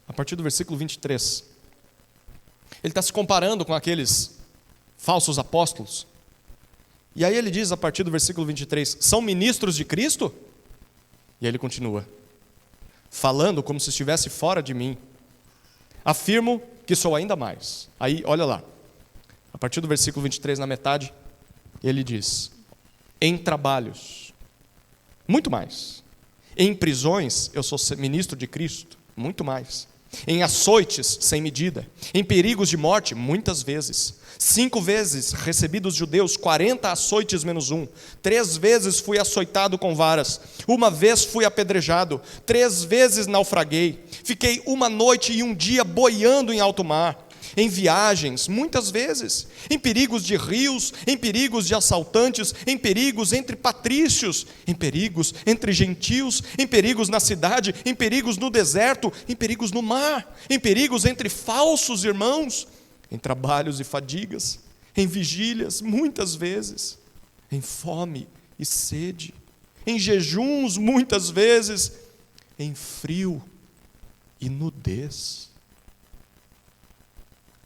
a partir do versículo 23. Ele está se comparando com aqueles falsos apóstolos. E aí ele diz, a partir do versículo 23, são ministros de Cristo? E aí ele continua, falando como se estivesse fora de mim. Afirmo que sou ainda mais. Aí, olha lá, a partir do versículo 23, na metade, ele diz, em trabalhos, muito mais. Em prisões, eu sou ministro de Cristo, muito mais. Em açoites, sem medida. Em perigos de morte, muitas vezes. 5 vezes recebi dos judeus 40 açoites menos 1. 3 vezes fui açoitado com varas. 1 vez fui apedrejado. 3 vezes naufraguei. Fiquei 1 noite e 1 dia boiando em alto mar. Em viagens, muitas vezes, em perigos de rios, em perigos de assaltantes, em perigos entre patrícios, em perigos entre gentios, em perigos na cidade, em perigos no deserto, em perigos no mar, em perigos entre falsos irmãos, em trabalhos e fadigas, em vigílias, muitas vezes, em fome e sede, em jejuns, muitas vezes, em frio e nudez.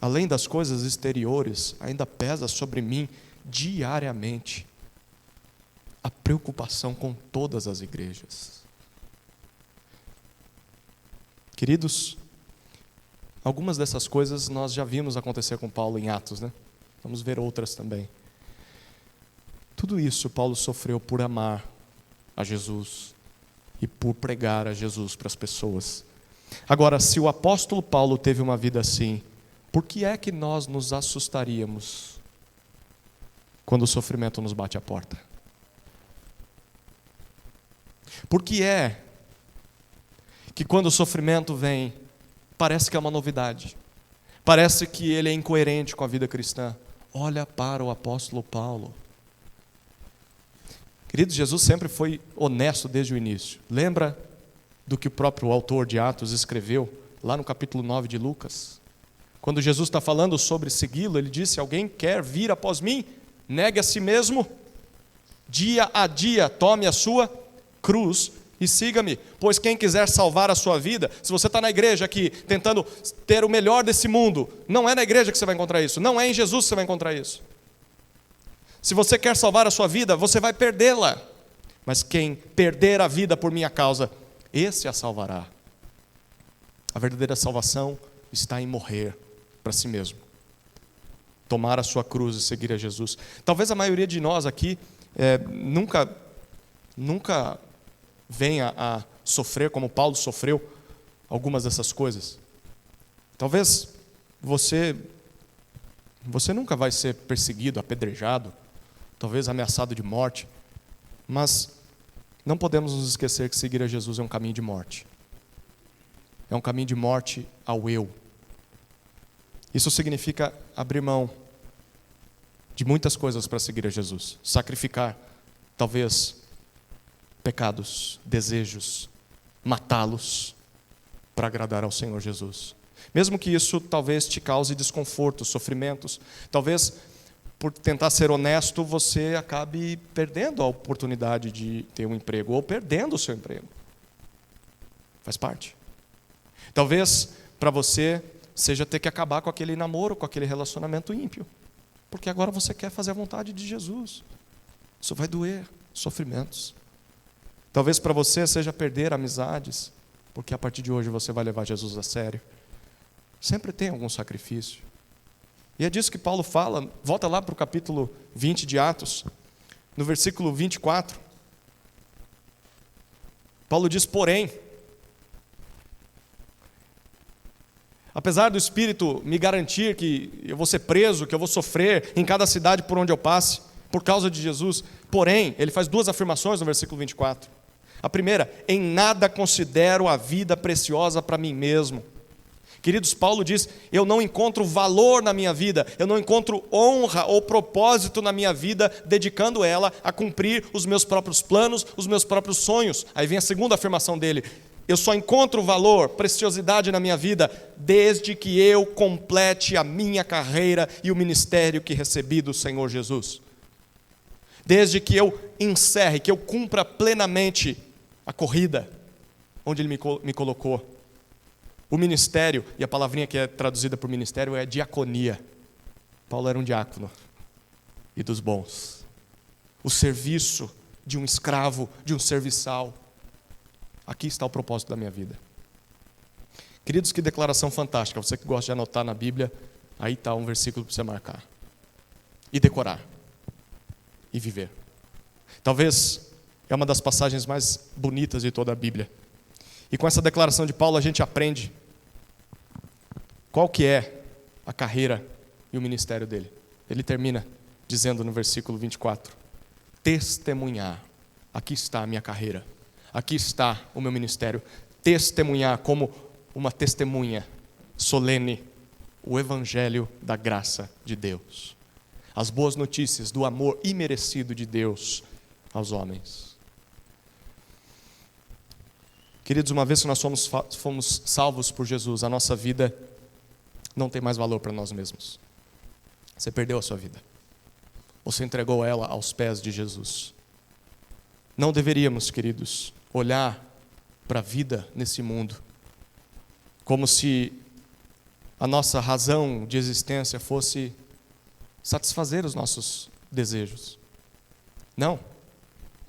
Além das coisas exteriores, ainda pesa sobre mim diariamente a preocupação com todas as igrejas. Queridos, algumas dessas coisas nós já vimos acontecer com Paulo em Atos, né? Vamos ver outras também. Tudo isso Paulo sofreu por amar a Jesus e por pregar a Jesus para as pessoas. Agora, se o apóstolo Paulo teve uma vida assim, por que é que nós nos assustaríamos quando o sofrimento nos bate à porta? Por que é que quando o sofrimento vem, parece que é uma novidade? Parece que ele é incoerente com a vida cristã. Olha para o apóstolo Paulo. Querido, Jesus sempre foi honesto desde o início. Lembra do que o próprio autor de Atos escreveu lá no capítulo 9 de Lucas? Quando Jesus está falando sobre segui-lo, ele disse, alguém quer vir após mim? Negue a si mesmo, dia a dia, tome a sua cruz e siga-me. Pois quem quiser salvar a sua vida, se você está na igreja aqui, tentando ter o melhor desse mundo, não é na igreja que você vai encontrar isso, não é em Jesus que você vai encontrar isso. Se você quer salvar a sua vida, você vai perdê-la. Mas quem perder a vida por minha causa, esse a salvará. A verdadeira salvação está em morrer para si mesmo, tomar a sua cruz e seguir a Jesus. Talvez a maioria de nós aqui nunca venha a sofrer como Paulo sofreu algumas dessas coisas. Talvez você nunca vai ser perseguido, apedrejado, talvez ameaçado de morte, mas não podemos nos esquecer que seguir a Jesus é um caminho de morte. É um caminho de morte ao eu. Isso significa abrir mão de muitas coisas para seguir a Jesus. Sacrificar, talvez, pecados, desejos, matá-los para agradar ao Senhor Jesus. Mesmo que isso talvez te cause desconforto, sofrimentos. Talvez, por tentar ser honesto, você acabe perdendo a oportunidade de ter um emprego, ou perdendo o seu emprego. Faz parte. Talvez, para você, seja ter que acabar com aquele namoro, com aquele relacionamento ímpio. Porque agora você quer fazer a vontade de Jesus. Isso vai doer, sofrimentos. Talvez para você seja perder amizades, porque a partir de hoje você vai levar Jesus a sério. Sempre tem algum sacrifício. E é disso que Paulo fala. Volta lá para o capítulo 20 de Atos, no versículo 24. Paulo diz, porém, Apesar do Espírito me garantir que eu vou ser preso, que eu vou sofrer em cada cidade por onde eu passe, por causa de Jesus, porém, ele faz duas afirmações no versículo 24. A primeira, em nada considero a vida preciosa para mim mesmo. Queridos, Paulo diz, eu não encontro valor na minha vida, eu não encontro honra ou propósito na minha vida, dedicando ela a cumprir os meus próprios planos, os meus próprios sonhos. Aí vem a segunda afirmação dele, eu só encontro valor, preciosidade na minha vida, desde que eu complete a minha carreira e o ministério que recebi do Senhor Jesus. Desde que eu encerre, que eu cumpra plenamente a corrida, onde Ele me colocou. O ministério, e a palavrinha que é traduzida por ministério é diaconia. Paulo era um diácono, e dos bons. O serviço de um escravo, de um serviçal. Aqui está o propósito da minha vida. Queridos, que declaração fantástica. Você que gosta de anotar na Bíblia, aí está um versículo para você marcar. E decorar. E viver. Talvez é uma das passagens mais bonitas de toda a Bíblia. E com essa declaração de Paulo a gente aprende qual que é a carreira e o ministério dele. Ele termina dizendo no versículo 24, testemunhar, aqui está a minha carreira, aqui está o meu ministério, testemunhar como uma testemunha solene o evangelho da graça de Deus, as boas notícias do amor imerecido de Deus aos homens. Queridos, uma vez que nós fomos salvos por Jesus, a nossa vida não tem mais valor para nós mesmos. Você perdeu a sua vida. Você entregou ela aos pés de Jesus. Não deveríamos, queridos, olhar para a vida nesse mundo como se a nossa razão de existência fosse satisfazer os nossos desejos. Não.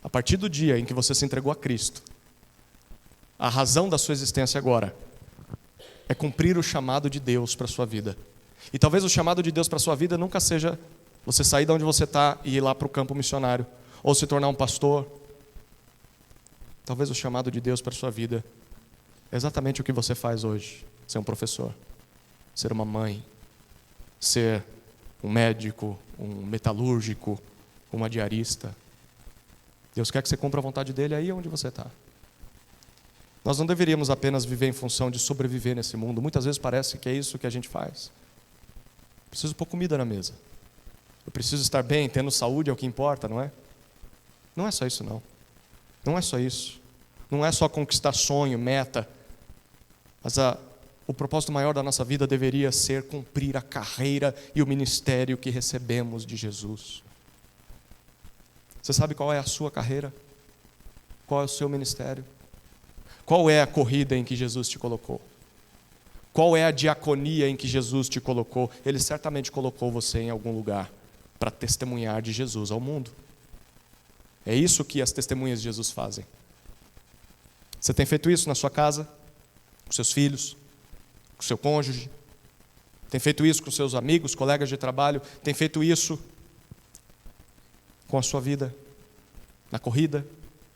A partir do dia em que você se entregou a Cristo, a razão da sua existência agora é cumprir o chamado de Deus para a sua vida. E talvez o chamado de Deus para a sua vida nunca seja você sair de onde você está e ir lá para o campo missionário, ou se tornar um pastor. Talvez o chamado de Deus para a sua vida é exatamente o que você faz hoje. Ser um professor, ser uma mãe, ser um médico, um metalúrgico, uma diarista. Deus quer que você cumpra a vontade dele aí onde você está. Nós não deveríamos apenas viver em função de sobreviver nesse mundo. Muitas vezes parece que é isso que a gente faz. Preciso pôr comida na mesa. Eu preciso estar bem, tendo saúde é o que importa, não é? Não é só isso, não. Não é só isso. Não é só conquistar sonho, meta. Mas o propósito maior da nossa vida deveria ser cumprir a carreira e o ministério que recebemos de Jesus. Você sabe qual é a sua carreira? Qual é o seu ministério? Qual é a corrida em que Jesus te colocou? Qual é a diaconia em que Jesus te colocou? Ele certamente colocou você em algum lugar para testemunhar de Jesus ao mundo. É isso que as testemunhas de Jesus fazem. Você tem feito isso na sua casa, com seus filhos, com seu cônjuge? Tem feito isso com seus amigos, colegas de trabalho? Tem feito isso com a sua vida, na corrida,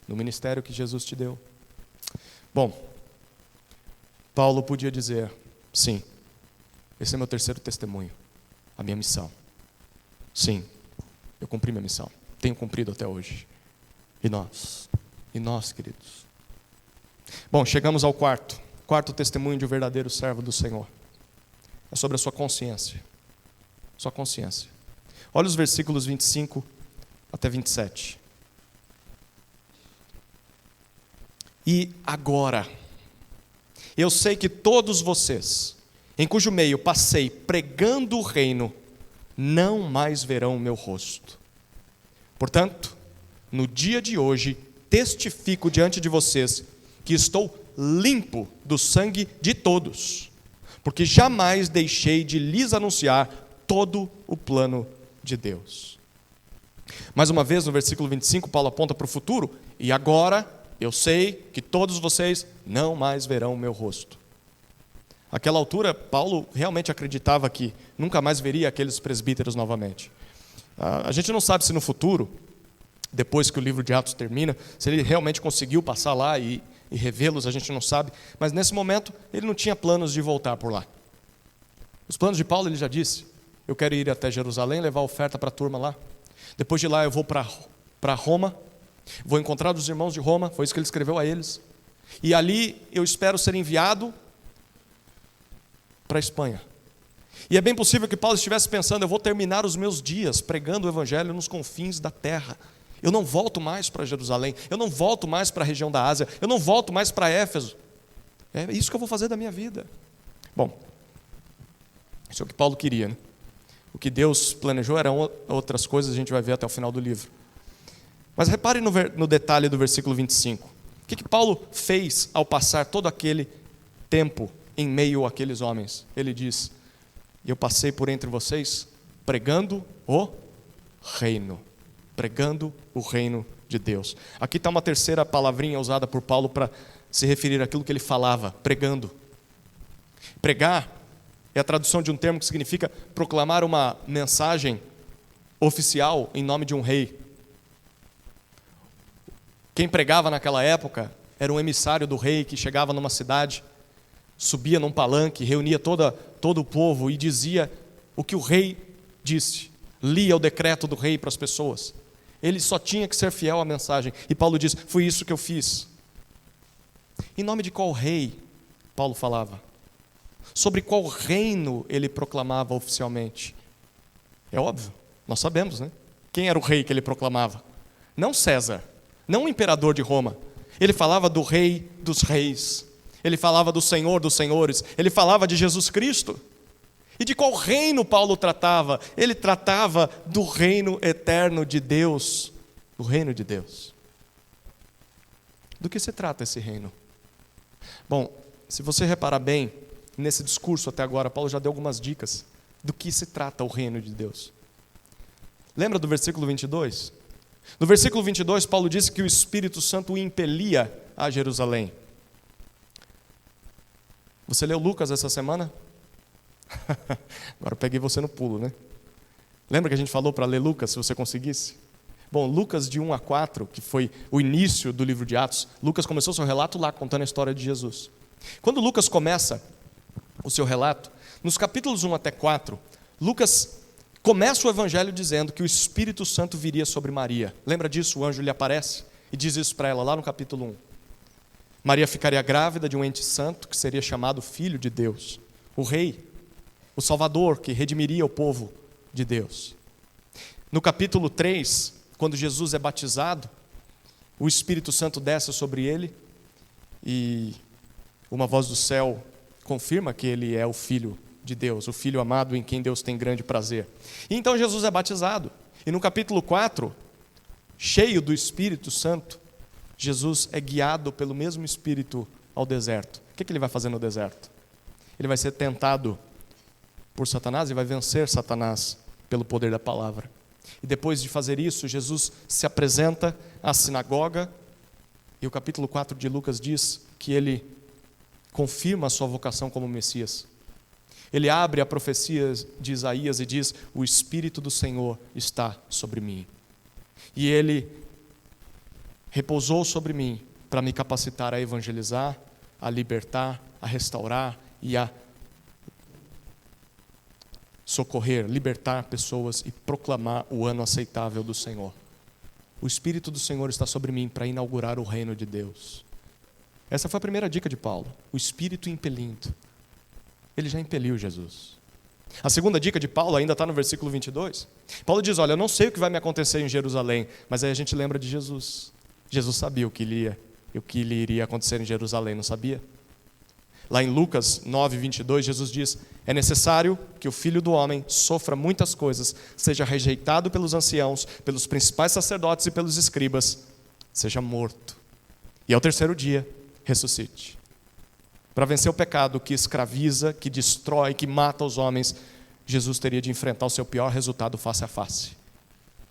no ministério que Jesus te deu? Bom, Paulo podia dizer, sim, esse é meu terceiro testemunho, a minha missão. Sim, eu cumpri minha missão, tenho cumprido até hoje. E nós, queridos? Bom, chegamos ao quarto testemunho de um verdadeiro servo do Senhor. É sobre a sua consciência. Sua consciência. Olha os versículos 25 até 27. E agora, eu sei que todos vocês, em cujo meio passei pregando o reino, não mais verão o meu rosto. Portanto, no dia de hoje, testifico diante de vocês que estou limpo do sangue de todos, porque jamais deixei de lhes anunciar todo o plano de Deus. Mais uma vez, no versículo 25, Paulo aponta para o futuro, e agora eu sei que todos vocês não mais verão o meu rosto. Àquela altura, Paulo realmente acreditava que nunca mais veria aqueles presbíteros novamente. A gente não sabe se no futuro, depois que o livro de Atos termina, se ele realmente conseguiu passar lá e revê-los, a gente não sabe. Mas nesse momento, ele não tinha planos de voltar por lá. Os planos de Paulo, ele já disse: eu quero ir até Jerusalém, levar oferta para a turma lá. Depois de lá eu vou para Roma, vou encontrar os irmãos de Roma, foi isso que ele escreveu a eles. E ali eu espero ser enviado para a Espanha. E é bem possível que Paulo estivesse pensando: eu vou terminar os meus dias pregando o evangelho nos confins da terra. Eu não volto mais para Jerusalém, eu não volto mais para a região da Ásia, eu não volto mais para Éfeso. É isso que eu vou fazer da minha vida. Bom, isso é o que Paulo queria, né? O que Deus planejou eram outras coisas, a gente vai ver até o final do livro. Mas repare no detalhe do versículo 25. O que Paulo fez ao passar todo aquele tempo em meio àqueles homens? Ele diz: eu passei por entre vocês pregando o reino. Pregando o reino de Deus. Aqui está uma terceira palavrinha usada por Paulo para se referir àquilo que ele falava, pregando. Pregar é a tradução de um termo que significa proclamar uma mensagem oficial em nome de um rei. Quem pregava naquela época era um emissário do rei que chegava numa cidade, subia num palanque, reunia todo o povo e dizia o que o rei disse, lia o decreto do rei para as pessoas. Ele só tinha que ser fiel à mensagem. E Paulo diz: foi isso que eu fiz. Em nome de qual rei Paulo falava? Sobre qual reino ele proclamava oficialmente? É óbvio, nós sabemos, né? Quem era o rei que ele proclamava? Não César, não o imperador de Roma. Ele falava do rei dos reis. Ele falava do Senhor dos senhores. Ele falava de Jesus Cristo. E de qual reino Paulo tratava? Ele tratava do reino eterno de Deus. Do reino de Deus. Do que se trata esse reino? Bom, se você reparar bem, nesse discurso até agora, Paulo já deu algumas dicas do que se trata o reino de Deus. Lembra do versículo 22? No versículo 22, Paulo disse que o Espírito Santo o impelia a Jerusalém. Você leu Lucas essa semana? Agora eu peguei você no pulo, né? Lembra que a gente falou para ler Lucas, se você conseguisse? Bom, Lucas de 1 a 4, que foi o início do livro de Atos, Lucas começou seu relato lá, contando a história de Jesus. Quando Lucas começa o seu relato, nos capítulos 1 até 4, Lucas começa o evangelho dizendo que o Espírito Santo viria sobre Maria. Lembra disso? O anjo lhe aparece e diz isso para ela lá no capítulo 1. Maria ficaria grávida de um ente santo que seria chamado Filho de Deus, o Rei, o Salvador que redimiria o povo de Deus. No capítulo 3, quando Jesus é batizado, o Espírito Santo desce sobre ele e uma voz do céu confirma que ele é o Filho de Deus, o Filho amado em quem Deus tem grande prazer. E então Jesus é batizado. E no capítulo 4, cheio do Espírito Santo, Jesus é guiado pelo mesmo Espírito ao deserto. O que ele vai fazer no deserto? Ele vai ser tentado por Satanás e vai vencer Satanás pelo poder da palavra. E depois de fazer isso, Jesus se apresenta à sinagoga e o capítulo 4 de Lucas diz que ele confirma a sua vocação como Messias. Ele abre a profecia de Isaías e diz: o Espírito do Senhor está sobre mim. E ele repousou sobre mim para me capacitar a evangelizar, a libertar, a restaurar e a socorrer, libertar pessoas e proclamar o ano aceitável do Senhor. O Espírito do Senhor está sobre mim para inaugurar o reino de Deus. Essa foi a primeira dica de Paulo, o Espírito impelindo. Ele já impeliu Jesus. A segunda dica de Paulo ainda está no versículo 22. Paulo diz: olha, eu não sei o que vai me acontecer em Jerusalém, mas aí a gente lembra de Jesus. Jesus sabia o que lhe iria acontecer em Jerusalém, não sabia? Lá em Lucas 9, 22, Jesus diz: é necessário que o Filho do Homem sofra muitas coisas, seja rejeitado pelos anciãos, pelos principais sacerdotes e pelos escribas, seja morto. E ao terceiro dia, ressuscite. Para vencer o pecado que escraviza, que destrói, que mata os homens, Jesus teria de enfrentar o seu pior resultado face a face.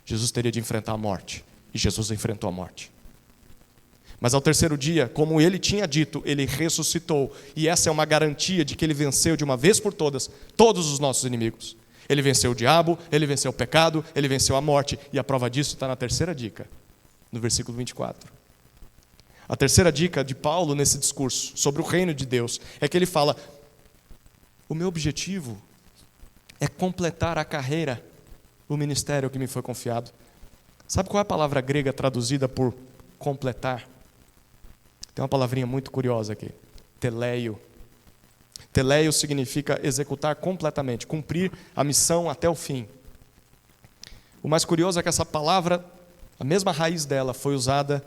Jesus teria de enfrentar a morte. E Jesus enfrentou a morte. Mas ao terceiro dia, como ele tinha dito, ele ressuscitou. E essa é uma garantia de que ele venceu de uma vez por todas, todos os nossos inimigos. Ele venceu o diabo, ele venceu o pecado, ele venceu a morte. E a prova disso está na terceira dica, no versículo 24. A terceira dica de Paulo nesse discurso sobre o reino de Deus é que ele fala: o meu objetivo é completar a carreira, o ministério que me foi confiado. Sabe qual é a palavra grega traduzida por completar? Tem uma palavrinha muito curiosa aqui, teleio. Teleio significa executar completamente, cumprir a missão até o fim. O mais curioso é que essa palavra, a mesma raiz dela, foi usada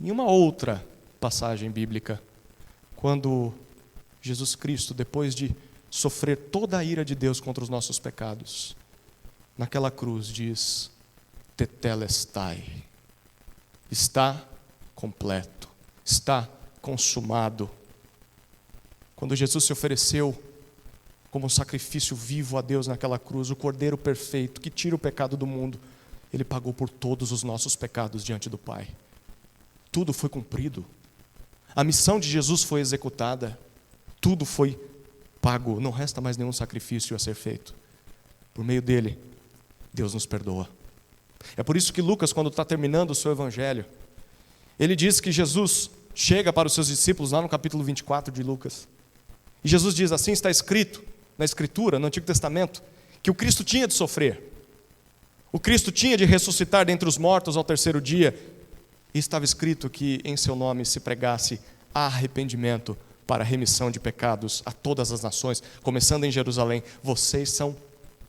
em uma outra passagem bíblica, quando Jesus Cristo, depois de sofrer toda a ira de Deus contra os nossos pecados, naquela cruz diz: tetelestai, está completo, está consumado. Quando Jesus se ofereceu como um sacrifício vivo a Deus naquela cruz, o Cordeiro perfeito que tira o pecado do mundo, Ele pagou por todos os nossos pecados diante do Pai. Tudo foi cumprido. A missão de Jesus foi executada. Tudo foi pago. Não resta mais nenhum sacrifício a ser feito. Por meio dele, Deus nos perdoa. É por isso que Lucas, quando está terminando o seu evangelho, ele diz que Jesus chega para os seus discípulos, lá no capítulo 24 de Lucas. E Jesus diz: assim está escrito na Escritura, no Antigo Testamento, que o Cristo tinha de sofrer. O Cristo tinha de ressuscitar dentre os mortos ao terceiro dia. E estava escrito que em seu nome se pregasse arrependimento para a remissão de pecados a todas as nações, começando em Jerusalém. Vocês são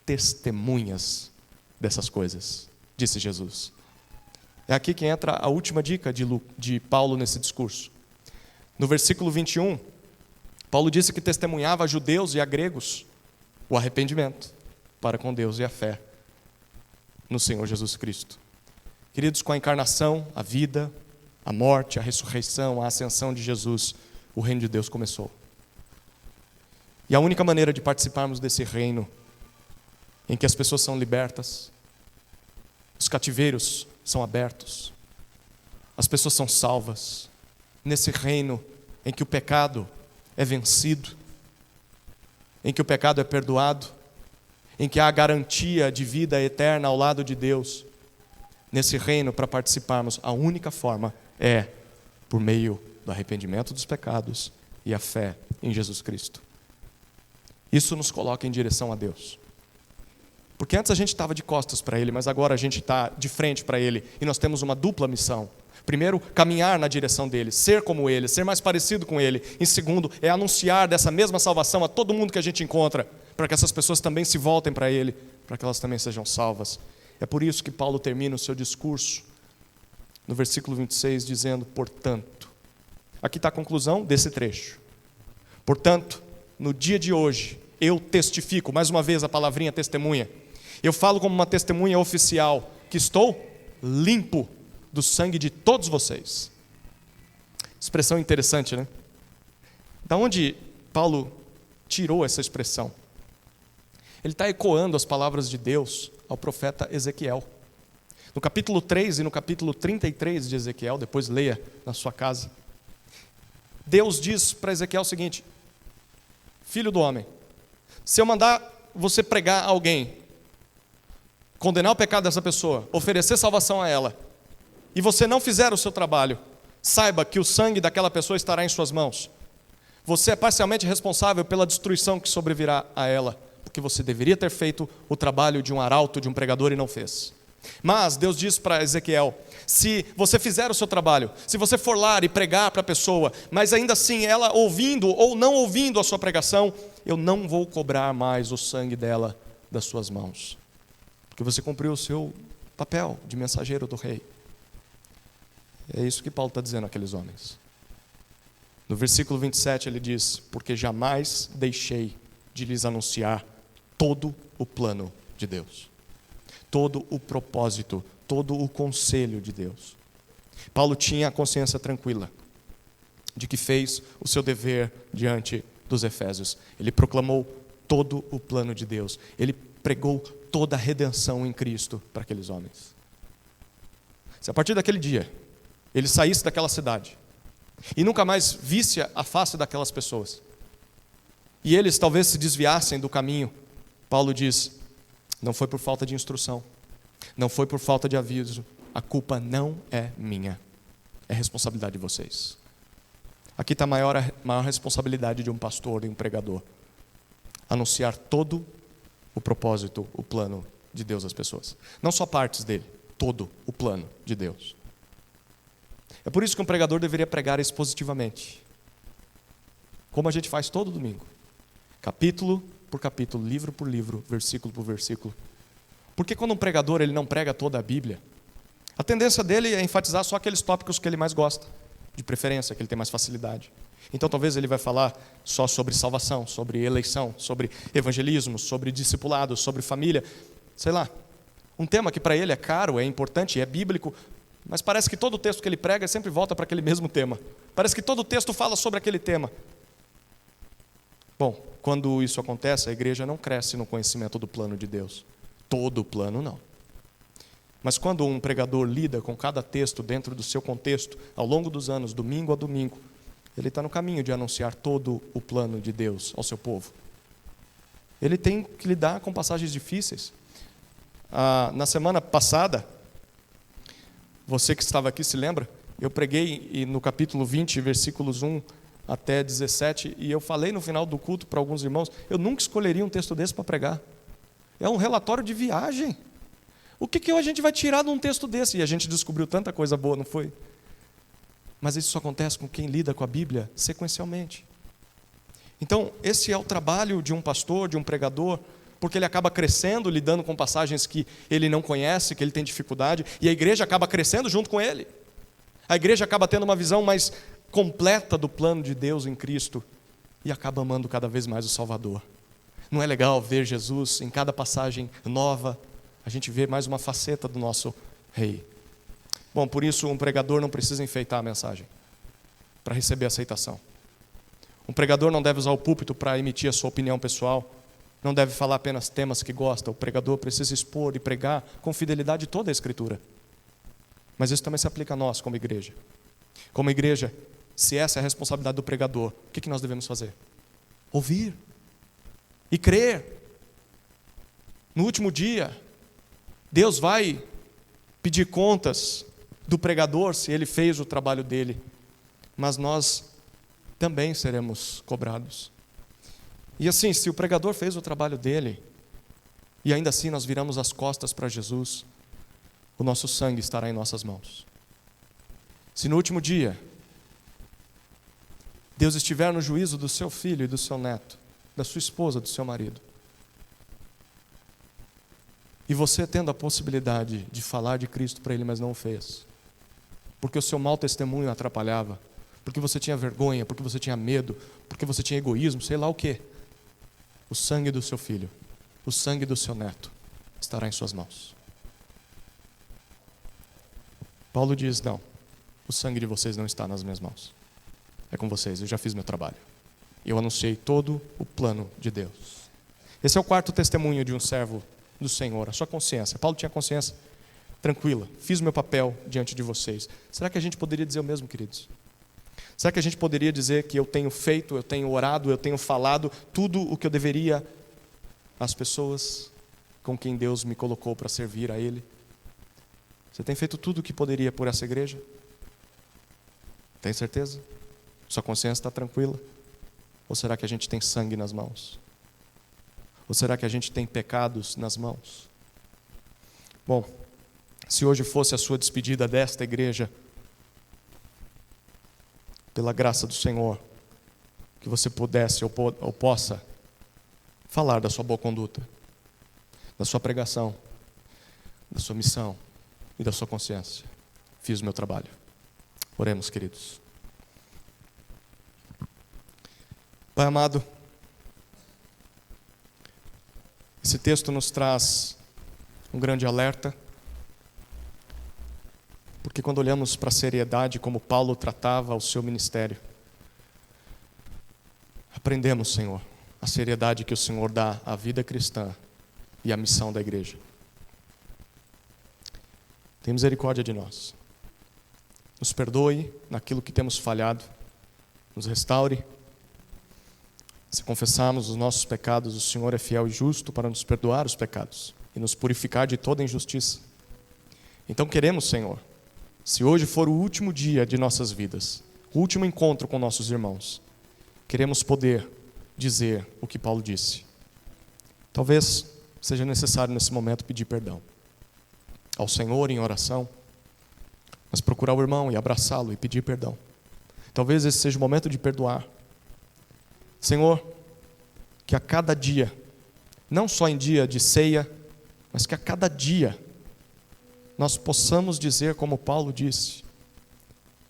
testemunhas dessas coisas, disse Jesus. É aqui que entra a última dica de Paulo nesse discurso. No versículo 21, Paulo disse que testemunhava a judeus e a gregos o arrependimento para com Deus e a fé no Senhor Jesus Cristo. Queridos, com a encarnação, a vida, a morte, a ressurreição, a ascensão de Jesus, o reino de Deus começou. E a única maneira de participarmos desse reino, em que as pessoas são libertas, os cativeiros são abertos, as pessoas são salvas, nesse reino em que o pecado é vencido, em que o pecado é perdoado, em que há a garantia de vida eterna ao lado de Deus. Nesse reino, para participarmos, a única forma é por meio do arrependimento dos pecados e a fé em Jesus Cristo. Isso nos coloca em direção a Deus. Porque antes a gente estava de costas para Ele, mas agora a gente está de frente para Ele. E nós temos uma dupla missão. Primeiro, caminhar na direção dEle, ser como Ele, ser mais parecido com Ele. Em segundo, é anunciar dessa mesma salvação a todo mundo que a gente encontra, para que essas pessoas também se voltem para Ele, para que elas também sejam salvas. É por isso que Paulo termina o seu discurso, no versículo 26, dizendo: portanto, aqui está a conclusão desse trecho. Portanto, no dia de hoje, eu testifico, mais uma vez a palavrinha testemunha, eu falo como uma testemunha oficial, que estou limpo do sangue de todos vocês. Expressão interessante, né? Da onde Paulo tirou essa expressão? Ele está ecoando as palavras de Deus ao profeta Ezequiel. No capítulo 3 e no capítulo 33 de Ezequiel, depois leia na sua casa, Deus diz para Ezequiel o seguinte: filho do homem, se eu mandar você pregar a alguém, condenar o pecado dessa pessoa, oferecer salvação a ela, e você não fizer o seu trabalho, saiba que o sangue daquela pessoa estará em suas mãos. Você é parcialmente responsável pela destruição que sobrevirá a ela, porque você deveria ter feito o trabalho de um arauto, de um pregador, e não fez. Mas Deus diz para Ezequiel: se você fizer o seu trabalho, se você for lá e pregar para a pessoa, mas ainda assim ela ouvindo ou não ouvindo a sua pregação, eu não vou cobrar mais o sangue dela das suas mãos, porque você cumpriu o seu papel de mensageiro do rei. É isso que Paulo está dizendo àqueles homens. No versículo 27 ele diz: porque jamais deixei de lhes anunciar todo o plano de Deus, todo o propósito, todo o conselho de Deus. Paulo tinha a consciência tranquila de que fez o seu dever diante dos Efésios. Ele proclamou todo o plano de Deus. Ele pregou toda a redenção em Cristo para aqueles homens. Se a partir daquele dia ele saísse daquela cidade e nunca mais visse a face daquelas pessoas, e eles talvez se desviassem do caminho, Paulo diz: não foi por falta de instrução, não foi por falta de aviso, a culpa não é minha, é responsabilidade de vocês. Aqui está a maior responsabilidade de um pastor e um pregador: anunciar todo o o propósito, o plano de Deus às pessoas. Não só partes dele, todo o plano de Deus. É por isso que um pregador deveria pregar expositivamente, como a gente faz todo domingo, capítulo por capítulo, livro por livro, versículo por versículo. Porque quando um pregador ele não prega toda a Bíblia, a tendência dele é enfatizar só aqueles tópicos que ele mais gosta, de preferência, que ele tem mais facilidade. Então talvez ele vai falar só sobre salvação, sobre eleição, sobre evangelismo, sobre discipulado, sobre família, sei lá. Um tema que para ele é caro, é importante, é bíblico, mas parece que todo o texto que ele prega sempre volta para aquele mesmo tema. Parece que todo o texto fala sobre aquele tema. Bom, quando isso acontece, a igreja não cresce no conhecimento do plano de Deus. Todo o plano não. Mas quando um pregador lida com cada texto dentro do seu contexto, ao longo dos anos, domingo a domingo, ele está no caminho de anunciar todo o plano de Deus ao seu povo. Ele tem que lidar com passagens difíceis. Na semana passada, você que estava aqui se lembra? Eu preguei no capítulo 20, versículos 1 até 17, e eu falei no final do culto para alguns irmãos, eu nunca escolheria um texto desse para pregar. É um relatório de viagem. O que a gente vai tirar de um texto desse? E a gente descobriu tanta coisa boa, não foi? Mas isso só acontece com quem lida com a Bíblia sequencialmente. Então, esse é o trabalho de um pastor, de um pregador, porque ele acaba crescendo, lidando com passagens que ele não conhece, que ele tem dificuldade, e a igreja acaba crescendo junto com ele. A igreja acaba tendo uma visão mais completa do plano de Deus em Cristo e acaba amando cada vez mais o Salvador. Não é legal ver Jesus em cada passagem nova? A gente vê mais uma faceta do nosso Rei. Bom, por isso um pregador não precisa enfeitar a mensagem para receber aceitação. Um pregador não deve usar o púlpito para emitir a sua opinião pessoal. Não deve falar apenas temas que gosta. O pregador precisa expor e pregar com fidelidade toda a Escritura. Mas isso também se aplica a nós como igreja. Como igreja, se essa é a responsabilidade do pregador, o que nós devemos fazer? Ouvir e crer. No último dia, Deus vai pedir contas do pregador se ele fez o trabalho dele, mas nós também seremos cobrados. E assim, se o pregador fez o trabalho dele, e ainda assim nós viramos as costas para Jesus, o nosso sangue estará em nossas mãos. Se no último dia, Deus estiver no juízo do seu filho e do seu neto, da sua esposa, do seu marido, e você tendo a possibilidade de falar de Cristo para ele, mas não o fez, porque o seu mau testemunho atrapalhava, porque você tinha vergonha, porque você tinha medo, porque você tinha egoísmo, sei lá o quê, o sangue do seu filho, o sangue do seu neto estará em suas mãos. Paulo diz, não, o sangue de vocês não está nas minhas mãos. É com vocês, eu já fiz meu trabalho. Eu anunciei todo o plano de Deus. Esse é o quarto testemunho de um servo do Senhor, a sua consciência. Paulo tinha consciência tranquila, fiz meu papel diante de vocês. Será que a gente poderia dizer o mesmo, queridos? Será que a gente poderia dizer que eu tenho feito, eu tenho orado, eu tenho falado tudo o que eu deveria às pessoas com quem Deus me colocou para servir a Ele? Você tem feito tudo o que poderia por essa igreja? Tem certeza? Sua consciência está tranquila? Ou será que a gente tem sangue nas mãos? Ou será que a gente tem pecados nas mãos? Bom, se hoje fosse a sua despedida desta igreja, pela graça do Senhor, que você pudesse ou possa falar da sua boa conduta, da sua pregação, da sua missão e da sua consciência. Fiz o meu trabalho. Oremos, queridos. Pai amado, esse texto nos traz um grande alerta, porque quando olhamos para a seriedade como Paulo tratava o seu ministério, aprendemos, Senhor, a seriedade que o Senhor dá à vida cristã e à missão da igreja. Tem misericórdia de nós. Nos perdoe naquilo que temos falhado, nos restaure. Se confessarmos os nossos pecados, o Senhor é fiel e justo para nos perdoar os pecados e nos purificar de toda injustiça. Então queremos, Senhor, se hoje for o último dia de nossas vidas, o último encontro com nossos irmãos, queremos poder dizer o que Paulo disse. Talvez seja necessário nesse momento pedir perdão ao Senhor em oração, mas procurar o irmão e abraçá-lo e pedir perdão. Talvez esse seja o momento de perdoar. Senhor, que a cada dia, não só em dia de ceia, mas que a cada dia nós possamos dizer como Paulo disse: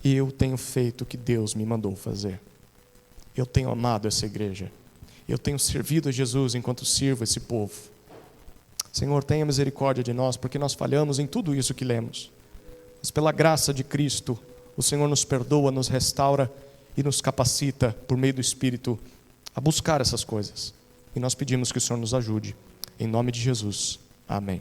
eu tenho feito o que Deus me mandou fazer. Eu tenho amado essa igreja. Eu tenho servido a Jesus enquanto sirvo esse povo. Senhor, tenha misericórdia de nós, porque nós falhamos em tudo isso que lemos. Mas pela graça de Cristo, o Senhor nos perdoa, nos restaura e nos capacita, por meio do Espírito, a buscar essas coisas. E nós pedimos que o Senhor nos ajude. Em nome de Jesus. Amém.